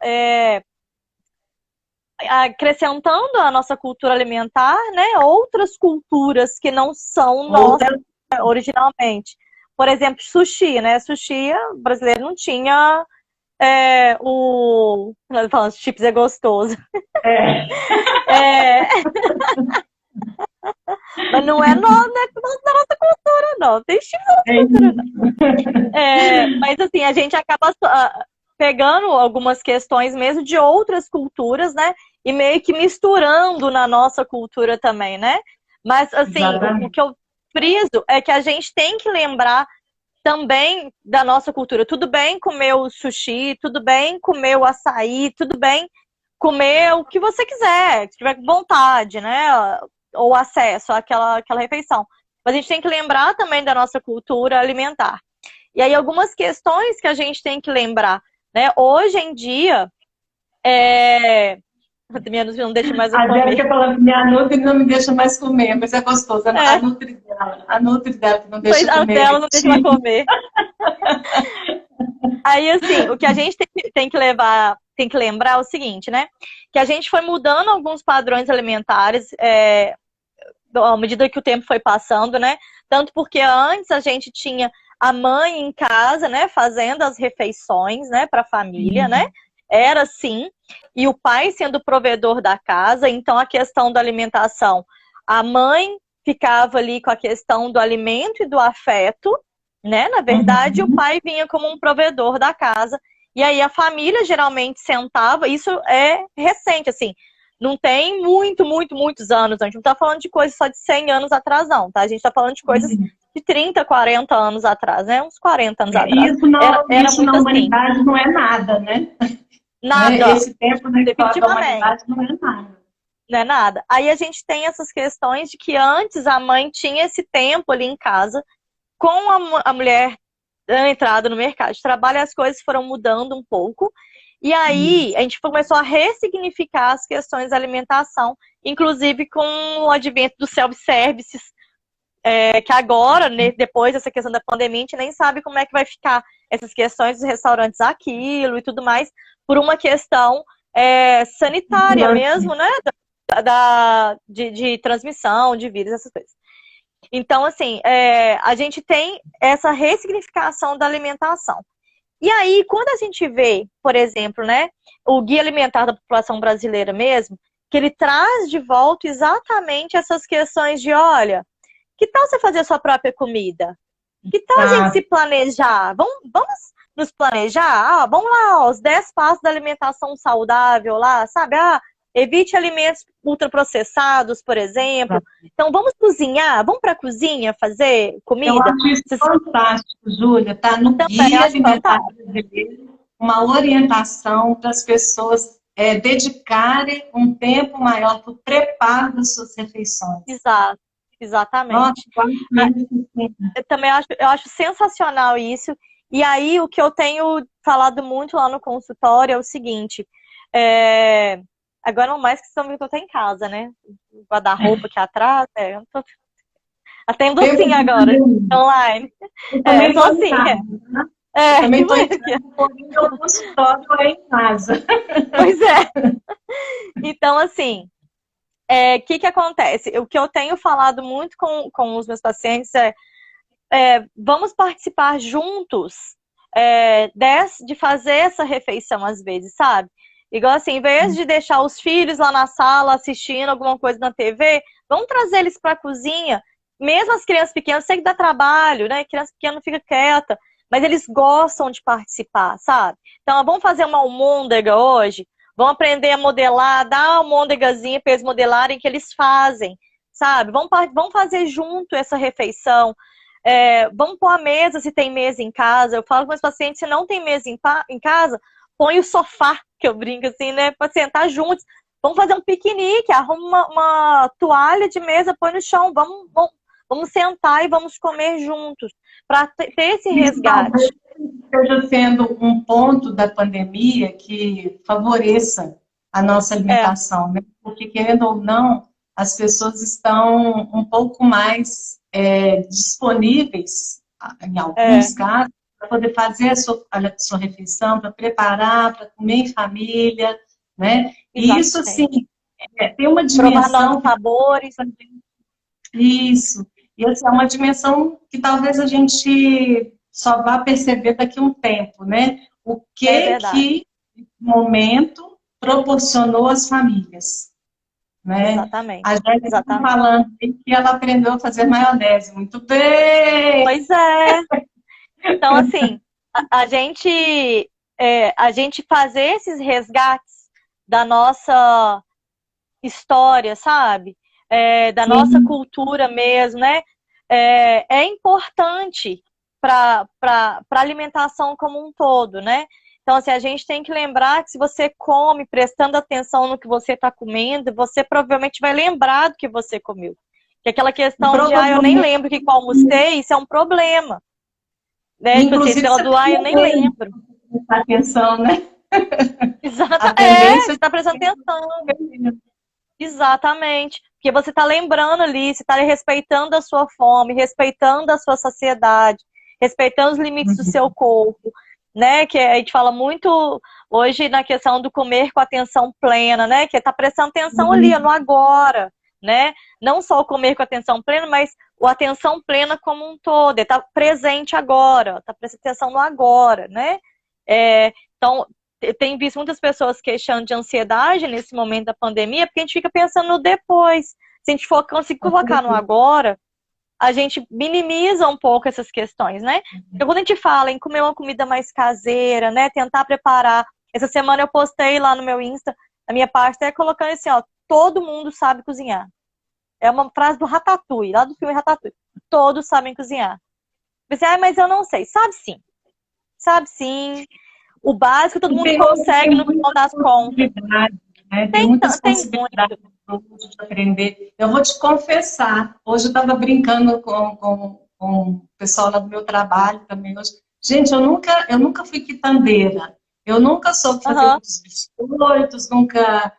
S2: acrescentando à nossa cultura alimentar, né, outras culturas que não são nossas originalmente. Por exemplo, sushi, né? Sushi, o brasileiro não tinha falando, chips é gostoso. Mas não é da nossa cultura, não. Tem chips da nossa cultura, não. Mas assim, a gente acaba pegando algumas questões mesmo de outras culturas, né? E meio que misturando na nossa cultura também, né? Mas assim, o que eu friso é que a gente tem que lembrar também da nossa cultura. Tudo bem comer o sushi, tudo bem comer o açaí, tudo bem comer o que você quiser, se tiver vontade, né? Ou acesso àquela refeição. Mas a gente tem que lembrar também da nossa cultura alimentar. E aí algumas questões que a gente tem que lembrar, né? Hoje em dia, minha Nutri não deixa mais eu
S1: A
S2: comer.
S1: Jéssica falando que minha Nutri não me deixa mais comer, mas é gostoso. A
S2: É,
S1: Nutri dela que não
S2: pois
S1: deixa
S2: a
S1: comer.
S2: dela não deixa mais comer. Aí, assim, o que a gente tem que lembrar é o seguinte, né? Que a gente foi mudando alguns padrões alimentares à medida que o tempo foi passando, né? Tanto porque antes a gente tinha a mãe em casa, né? Fazendo as refeições, né? Para a família, né? Era assim. E o pai sendo o provedor da casa. Então, a questão da alimentação, a mãe ficava ali com a questão do alimento e do afeto, né? Na verdade, o pai vinha como um provedor da casa. E aí a família geralmente sentava, isso é recente, assim, não tem muitos anos. A gente não tá falando de coisas só de 100 anos atrás, não, tá? A gente tá falando de coisas de 30, 40 anos atrás, né? Uns 40 anos atrás. Era
S1: Isso
S2: muito
S1: na
S2: assim.
S1: humanidade não é nada, né?
S2: Nada.
S1: Esse tempo na história da
S2: Definitivamente.
S1: humanidade não é nada.
S2: Não é nada. Aí a gente tem essas questões de que antes a mãe tinha esse tempo ali em casa com a mulher entrada no mercado de trabalho, as coisas foram mudando um pouco. E aí a gente começou a ressignificar as questões da alimentação, inclusive com o advento do self-services, que agora, né, depois dessa questão da pandemia, a gente nem sabe como é que vai ficar essas questões dos restaurantes aquilo e tudo mais, por uma questão sanitária mesmo, né? De transmissão de vírus, essas coisas. Então, assim, a gente tem essa ressignificação da alimentação. E aí, quando a gente vê, por exemplo, né, o Guia Alimentar da População Brasileira mesmo, que ele traz de volta exatamente essas questões de, olha, que tal você fazer a sua própria comida? Que tal a gente se planejar? Vamos nos planejar? Vamos lá, ó, os 10 passos da alimentação saudável lá, sabe? Evite alimentos ultraprocessados, por exemplo. Então, vamos cozinhar? Vamos para a cozinha fazer comida?
S1: Eu acho isso fantástico, Júlia. Tá no Guia Alimentar Brasileiro uma orientação para as pessoas dedicarem um tempo maior para o preparo das suas refeições.
S2: Exato, exatamente. Eu também acho sensacional isso. E aí, o que eu tenho falado muito lá no consultório é o seguinte... Agora não mais que estão vendo que eu tô em casa, né? O guarda-roupa aqui atrás. Eu tô... Atendo assim agora, online.
S1: Eu tô assim.
S2: Também tô
S1: o consultório é em casa.
S2: Pois é. Então, assim, o que acontece? O que eu tenho falado muito com os meus pacientes vamos participar juntos de fazer essa refeição às vezes, sabe? Igual assim, em vez de deixar os filhos lá na sala assistindo alguma coisa na TV, vamos trazer eles para a cozinha. Mesmo as crianças pequenas, sei que dá trabalho, né? Criança pequena não fica quieta, mas eles gostam de participar, sabe? Então, vamos fazer uma almôndega hoje, vamos aprender a modelar, dar uma almôndegazinha para eles modelarem que eles fazem, sabe? Vamos fazer junto essa refeição. Vamos pôr a mesa se tem mesa em casa. Eu falo com meus pacientes, se não tem mesa em casa, põe o sofá, que eu brinco assim, né? Para sentar juntos. Vamos fazer um piquenique, arruma uma toalha de mesa, põe no chão. Vamos sentar e vamos comer juntos. Para ter esse resgate.
S1: Esteja sendo um ponto da pandemia que favoreça a nossa alimentação, né? Porque, querendo ou não, as pessoas estão um pouco mais disponíveis, em alguns casos, para poder fazer a sua refeição, para preparar, para comer em família, né? E isso, assim, tem uma dimensão...
S2: Provar novos sabores.
S1: Isso. E, assim, é uma dimensão que talvez a gente só vá perceber daqui a um tempo, né? O que esse momento proporcionou às famílias, né?
S2: Exatamente.
S1: A Jéssica está falando que ela aprendeu a fazer maionese. Muito bem!
S2: Pois é! Então, assim, a gente fazer esses resgates da nossa história, sabe? Da nossa cultura mesmo, né? É importante para a alimentação como um todo, né? Então, assim, a gente tem que lembrar que se você come prestando atenção no que você está comendo, você provavelmente vai lembrar do que você comeu. Que aquela questão de, eu nem lembro o que eu almocei, isso é um problema. né? Tipo assim,
S1: Inclusive,
S2: ela
S1: você
S2: do, eu nem lembro.
S1: prestar atenção, né?
S2: Exato,
S1: A tendência
S2: você tá prestando atenção.
S1: é...
S2: Exatamente. Porque você tá lembrando ali, você tá respeitando a sua fome, respeitando a sua saciedade, respeitando os limites do seu corpo, né? Que a gente fala muito hoje na questão do comer com atenção plena, né? Que tá prestando atenção ali, no agora, né? Não só o comer com atenção plena, mas a atenção plena como um todo. Ele tá presente agora, tá prestando atenção no agora, né? Então, tem visto muitas pessoas queixando de ansiedade nesse momento da pandemia, porque a gente fica pensando no depois. Se a gente for conseguir colocar no agora, a gente minimiza um pouco essas questões, né? Então, quando a gente fala em comer uma comida mais caseira, né? Tentar preparar. Essa semana eu postei lá no meu Insta, a minha parte é colocando assim, ó, todo mundo sabe cozinhar. É uma frase do Ratatouille, lá do filme Ratatouille. Todos sabem cozinhar. Você, mas eu não sei. Sabe sim. Sabe sim. O básico todo mundo consegue no final das contas.
S1: Né? Tem muitas
S2: Tem
S1: possibilidades de aprender. Eu vou te confessar, hoje eu estava brincando com o pessoal lá do meu trabalho também. Hoje. Gente, eu nunca fui quitandeira. Eu nunca soube fazer muitos biscoitos, nunca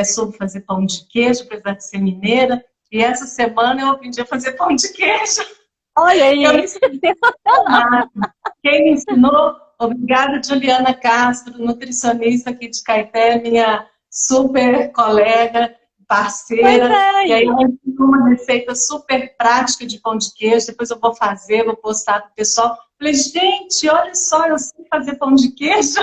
S1: soube fazer pão de queijo, apesar de ser mineira. E essa semana eu aprendi a fazer pão de queijo.
S2: Olha aí!
S1: Eu me Quem me ensinou? Obrigada, Juliana Castro, nutricionista aqui de Caeté, minha super colega, parceira. E aí eu ensino uma receita super prática de pão de queijo, depois eu vou fazer, vou postar para o pessoal. Falei, gente, olha só, eu sei fazer pão de queijo.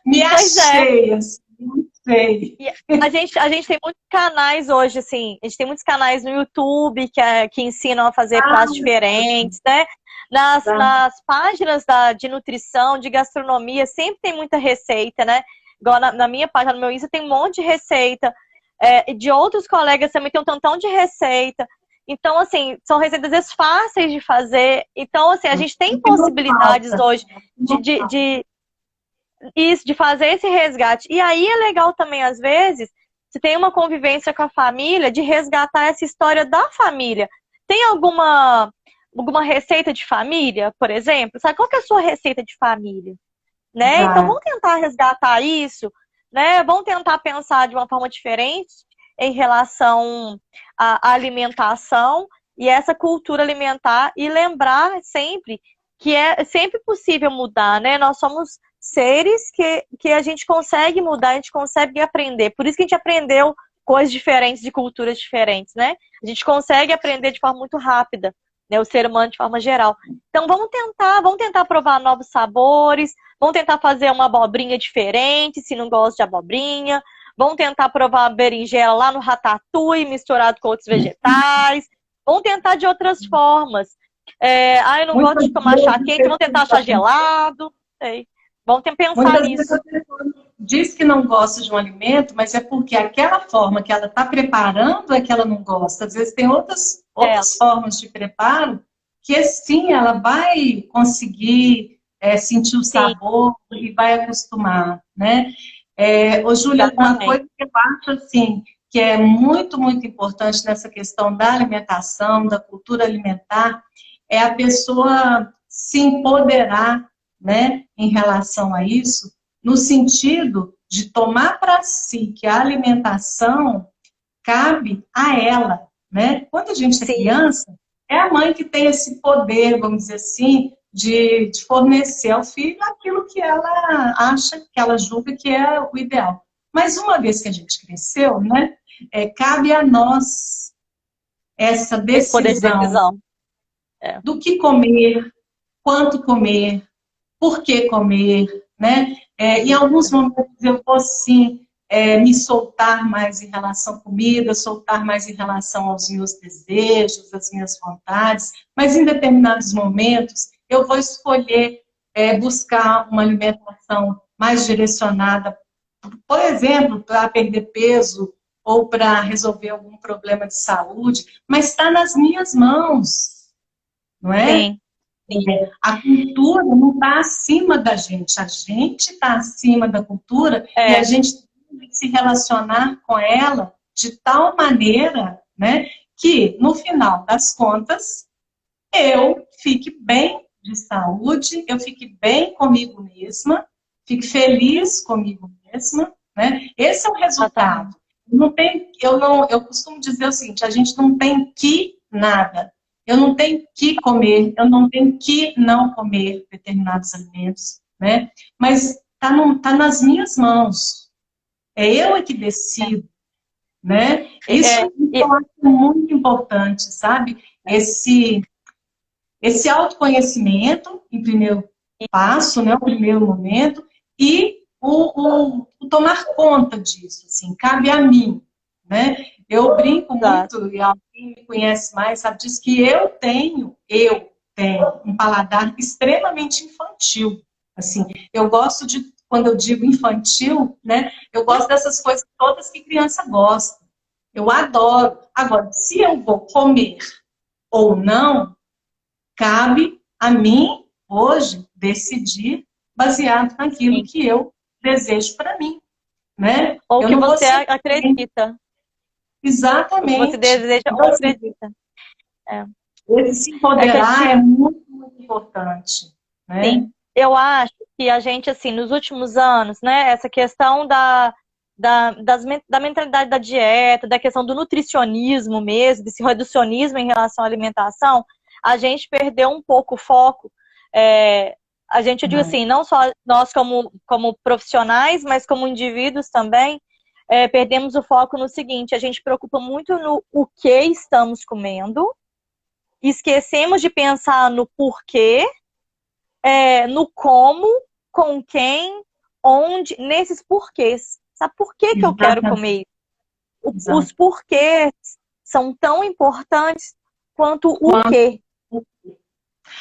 S1: Me achei, assim, não sei.
S2: A gente tem muitos canais hoje, assim, a gente tem muitos canais no YouTube que ensinam a fazer pratos diferentes, né? Nas páginas de nutrição, de gastronomia, sempre tem muita receita, né? Igual na minha página, no meu Insta, tem um monte de receita. De outros colegas também tem um tantão de receita. Então, assim, são receitas às vezes fáceis de fazer. Então, assim, a gente tem possibilidades hoje de fazer esse resgate. E aí é legal também, às vezes, se tem uma convivência com a família, de resgatar essa história da família. Tem alguma receita de família, por exemplo? Sabe qual que é a sua receita de família? Né? Então vamos tentar resgatar isso, né? Vamos tentar pensar de uma forma diferente em relação à alimentação e essa cultura alimentar e lembrar sempre que é sempre possível mudar, né? Nós somos seres que a gente consegue mudar, a gente consegue aprender. Por isso que a gente aprendeu coisas diferentes de culturas diferentes, né? A gente consegue aprender de forma muito rápida, né? O ser humano de forma geral. Então vamos tentar provar novos sabores, vamos tentar fazer uma abobrinha diferente, se não gosta de abobrinha. Vamos tentar provar a berinjela lá no ratatouille, misturado com outros vegetais. Vamos tentar de outras formas. Eu não gosto de tomar chá quente, vamos tentar chá gelado. Vamos pensar nisso.
S1: A pessoa diz que não gosta de um alimento, mas é porque aquela forma que ela está preparando é que ela não gosta. Às vezes tem outras formas de preparo que, sim, ela vai conseguir sentir o sabor e vai acostumar, né? Ô, Júlia, uma coisa que eu acho, assim, que é muito, muito importante nessa questão da alimentação, da cultura alimentar, é a pessoa se empoderar, né, em relação a isso, no sentido de tomar para si que a alimentação cabe a ela, né? Quando a gente é criança, é a mãe que tem esse poder, vamos dizer assim, de fornecer ao filho aquilo que ela acha, que ela julga que é o ideal. Mas uma vez que a gente cresceu, né, cabe a nós essa decisão do que comer, quanto comer, por que comer, né? Em alguns momentos eu vou, sim, me soltar mais em relação à comida, soltar mais em relação aos meus desejos, às minhas vontades, mas em determinados momentos eu vou escolher buscar uma alimentação mais direcionada, por exemplo, para perder peso ou para resolver algum problema de saúde, mas está nas minhas mãos, não é?
S2: Sim.
S1: A cultura não está acima da gente, a gente está acima da cultura e a gente tem que se relacionar com ela de tal maneira, né, que no final das contas eu fique bem de saúde, eu fique bem comigo mesma, fique feliz comigo mesma, né? Esse é o resultado. Não tem, eu costumo dizer o seguinte, a gente não tem que nada. Eu não tenho que comer, eu não tenho que não comer determinados alimentos, né? Mas tá nas minhas mãos. É eu é que decido, né? Isso eu acho muito importante, sabe? Esse autoconhecimento, em primeiro passo, né? O primeiro momento, e o tomar conta disso, assim, cabe a mim, né? Eu brinco muito, e quem me conhece mais sabe disso, que eu tenho um paladar extremamente infantil, assim, eu gosto de, quando eu digo infantil, né? Eu gosto dessas coisas todas que criança gosta, eu adoro. Agora, se eu vou comer ou não, cabe a mim, hoje, decidir baseado naquilo que eu desejo para mim, né?
S2: Ou
S1: eu
S2: que
S1: não
S2: você
S1: vou
S2: acredita.
S1: Exatamente.
S2: O que você deseja
S1: então,
S2: ou
S1: assim,
S2: acredita.
S1: esse se empoderar é muito, muito importante, né?
S2: Sim. Eu acho que a gente, assim, nos últimos anos, né, essa questão da mentalidade da dieta, da questão do nutricionismo mesmo, desse reducionismo em relação à alimentação, a gente perdeu um pouco o foco. A gente, eu digo assim, não só nós como profissionais, mas como indivíduos também, perdemos o foco no seguinte, a gente preocupa muito no o que estamos comendo, esquecemos de pensar no porquê, no como, com quem, onde, nesses porquês. Sabe por que que eu quero comer isso? Os porquês são tão importantes quanto o quê.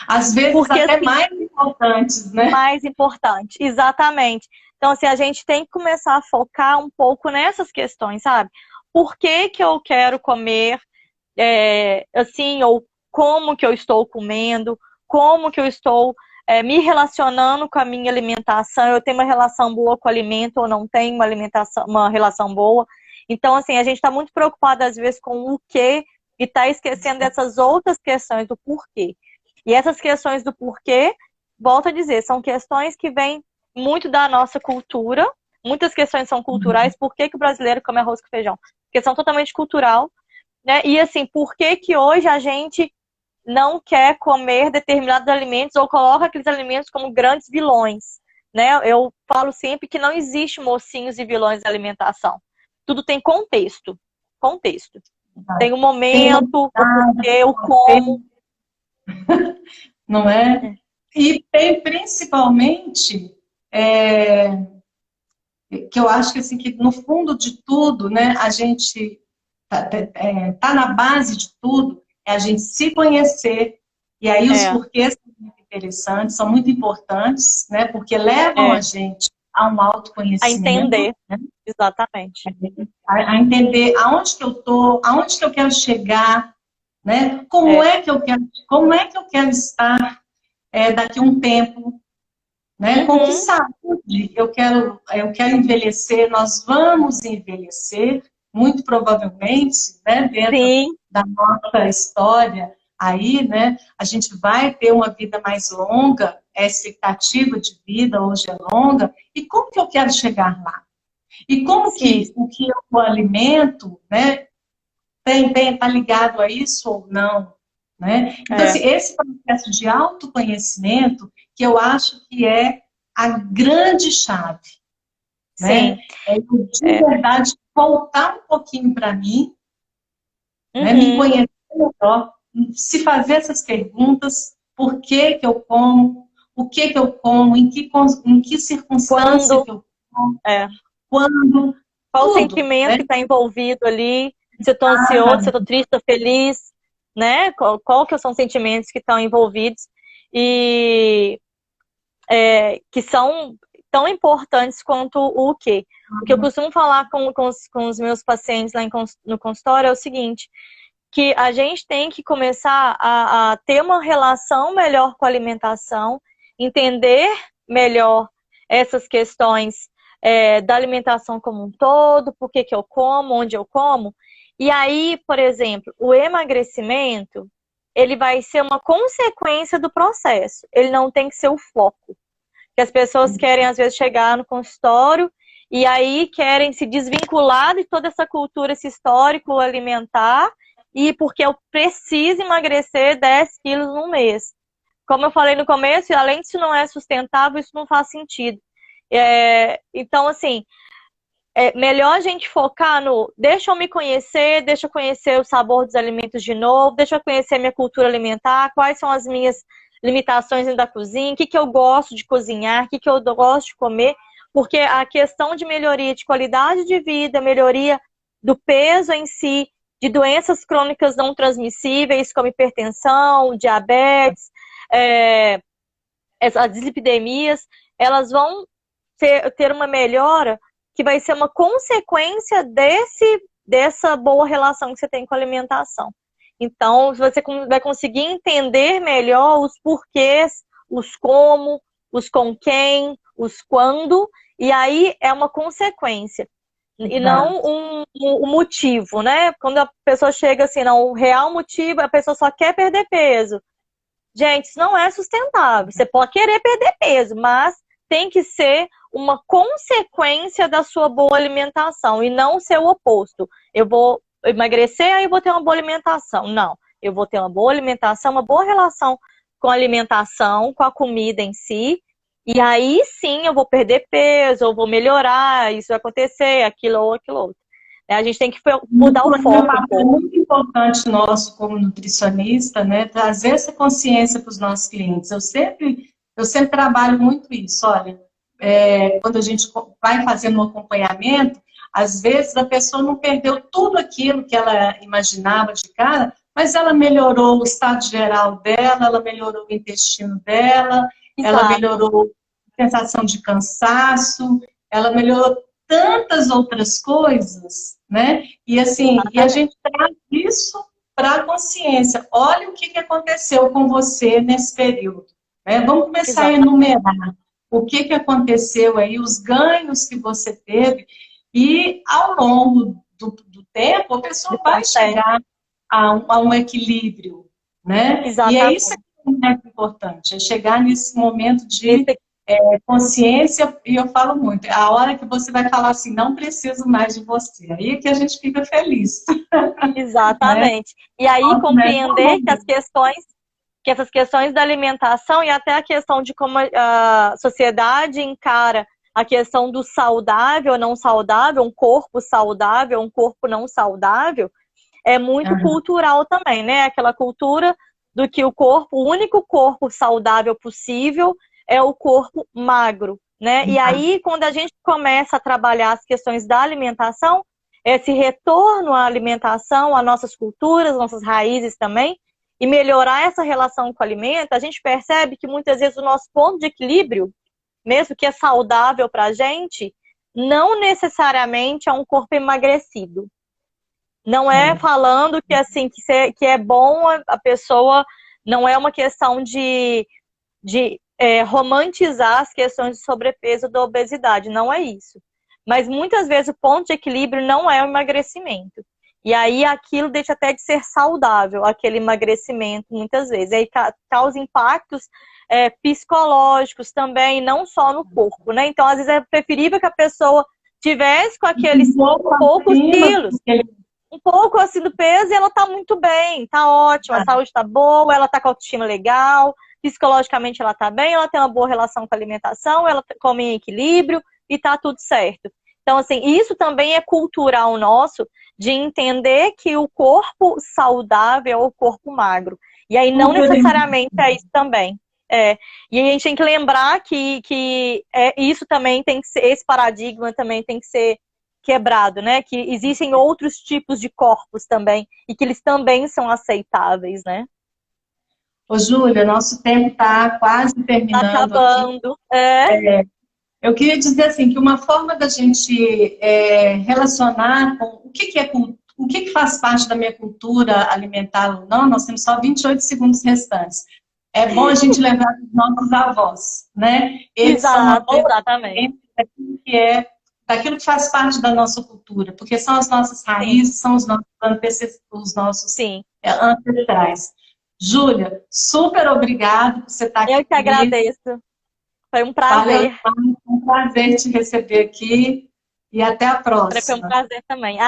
S1: Às vezes porque, até mais importantes, né?
S2: Mais importante, exatamente. Então, assim, a gente tem que começar a focar um pouco nessas questões, sabe? Por que que eu quero comer assim, ou como que eu estou comendo, como que eu estou me relacionando com a minha alimentação, eu tenho uma relação boa com o alimento ou não tenho uma relação boa. Então, assim, a gente está muito preocupado às vezes com o que e está esquecendo dessas outras questões do porquê. E essas questões do porquê, volto a dizer, são questões que vêm muito da nossa cultura. Muitas questões são culturais. Por que que o brasileiro come arroz com feijão? Questão totalmente cultural, né? E assim, por que que hoje a gente não quer comer determinados alimentos ou coloca aqueles alimentos como grandes vilões, né? Eu falo sempre que não existe mocinhos e vilões da alimentação. Tudo tem contexto. Contexto. Tem o momento, o porquê, o como.
S1: Não é? E tem principalmente que eu acho que assim que no fundo de tudo, né, a gente tá na base de tudo, é a gente se conhecer. E aí os porquês são muito interessantes, são muito importantes, né, porque levam a gente a um autoconhecimento.
S2: A entender, né? Exatamente.
S1: A entender aonde que eu tô, aonde que eu quero chegar, né? Como é que eu quero estar daqui a um tempo, né? Com que saúde eu quero envelhecer, nós vamos envelhecer, muito provavelmente, né? Dentro da nossa história aí, né? A gente vai ter uma vida mais longa, a expectativa de vida hoje é longa, e como que eu quero chegar lá? E como que o que eu alimento, né? Tá ligado a isso ou não, né? Então, assim, esse processo de autoconhecimento, que eu acho que é a grande chave, né? É de verdade voltar um pouquinho para mim, né? Me conhecer melhor, se fazer essas perguntas, por que que eu como, o que que eu como, em que circunstância que eu como, quando,
S2: qual
S1: tudo,
S2: sentimento
S1: né?
S2: que está envolvido ali, se eu estou ansioso, se eu estou triste, estou feliz, né? Qual que são os sentimentos que estão envolvidos e que são tão importantes quanto o quê? O que eu costumo falar com os meus pacientes lá no consultório é o seguinte, que a gente tem que começar a ter uma relação melhor com a alimentação, entender melhor essas questões da alimentação como um todo, por que que eu como, onde eu como. E aí, por exemplo, o emagrecimento, ele vai ser uma consequência do processo. Ele não tem que ser o foco. Que as pessoas querem, às vezes, chegar no consultório e aí querem se desvincular de toda essa cultura, esse histórico alimentar, e porque eu preciso emagrecer 10 quilos no mês. Como eu falei no começo, além de isso não é sustentável, isso não faz sentido. Então, assim, é melhor a gente focar no deixa eu me conhecer, deixa eu conhecer o sabor dos alimentos de novo, deixa eu conhecer minha cultura alimentar, quais são as minhas limitações dentro da cozinha, o que eu gosto de cozinhar, o que eu gosto de comer, porque a questão de melhoria de qualidade de vida, melhoria do peso em si, de doenças crônicas não transmissíveis, como hipertensão, diabetes, as dislipidemias, elas vão ter uma melhora que vai ser uma consequência dessa boa relação que você tem com a alimentação. Então, você vai conseguir entender melhor os porquês, os como, os com quem, os quando, e aí é uma consequência. E não um motivo, né? Quando a pessoa chega assim, não, o real motivo, a pessoa só quer perder peso. Gente, isso não é sustentável. Você pode querer perder peso, mas tem que ser uma consequência da sua boa alimentação e não ser o oposto. Eu vou emagrecer, aí eu vou ter uma boa alimentação. Não, eu vou ter uma boa alimentação, uma boa relação com a alimentação, com a comida em si, e aí sim eu vou perder peso, eu vou melhorar, isso vai acontecer, aquilo ou aquilo outro. A gente tem que mudar o foco.
S1: É muito importante nosso como nutricionista, né, trazer essa consciência para os nossos clientes. Eu sempre trabalho muito isso. Olha, quando a gente vai fazendo um acompanhamento, às vezes a pessoa não perdeu tudo aquilo que ela imaginava de cara, mas ela melhorou o estado geral dela, ela melhorou o intestino dela, ela melhorou a sensação de cansaço, ela melhorou tantas outras coisas, né? E assim, e a gente traz isso para a consciência. Olha o que aconteceu com você nesse período. Né? Vamos começar a enumerar o que aconteceu aí, os ganhos que você teve, e ao longo do tempo a pessoa vai chegar a um equilíbrio, né?
S2: Exatamente.
S1: E é isso que é muito importante, é chegar nesse momento de consciência, e eu falo muito, a hora que você vai falar assim, não preciso mais de você, aí é que a gente fica feliz.
S2: Exatamente. Né? E aí compreender que essas questões da alimentação e até a questão de como a sociedade encara a questão do saudável ou não saudável, um corpo saudável, um corpo não saudável, é muito cultural também, né? Aquela cultura do que o único corpo saudável possível é o corpo magro, né? E aí, quando a gente começa a trabalhar as questões da alimentação, esse retorno à alimentação, às nossas culturas, nossas raízes também, e melhorar essa relação com o alimento, a gente percebe que muitas vezes o nosso ponto de equilíbrio, mesmo que é saudável para a gente, não necessariamente é um corpo emagrecido. Não é falando que, assim, que é bom a pessoa, não é uma questão de romantizar as questões de sobrepeso ou da obesidade, não é isso. Mas muitas vezes o ponto de equilíbrio não é o emagrecimento. E aí aquilo deixa até de ser saudável, aquele emagrecimento, muitas vezes. Aí causa impactos psicológicos também, não só no corpo, né? Então, às vezes é preferível que a pessoa tivesse com aqueles poucos quilos, um pouco assim do peso, e ela tá muito bem, tá ótima, a saúde tá boa, ela tá com a autoestima legal, psicologicamente ela tá bem, ela tem uma boa relação com a alimentação, ela come em equilíbrio e tá tudo certo. Então, assim, isso também é cultural nosso, de entender que o corpo saudável é o corpo magro. E aí não necessariamente é isso também. E aí a gente tem que lembrar que isso também tem que ser, esse paradigma também tem que ser quebrado, né? Que existem outros tipos de corpos também, e que eles também são aceitáveis, né?
S1: Ô, Júlia, nosso tempo está quase terminando.
S2: Tá acabando. Aqui.
S1: Eu queria dizer assim, que uma forma da gente relacionar com o que faz parte da minha cultura alimentar ou não, nós temos só 28 segundos restantes. É bom a gente lembrar dos nossos avós, né? Eles são uma
S2: exatamente.
S1: daquilo que faz parte da nossa cultura, porque são as nossas raízes, são os nossos ancestrais. Júlia, super obrigada por você estar aqui.
S2: Eu que agradeço. Foi um prazer.
S1: Valeu, foi um prazer te receber aqui e até a
S2: Foi um
S1: próxima.
S2: prazer também.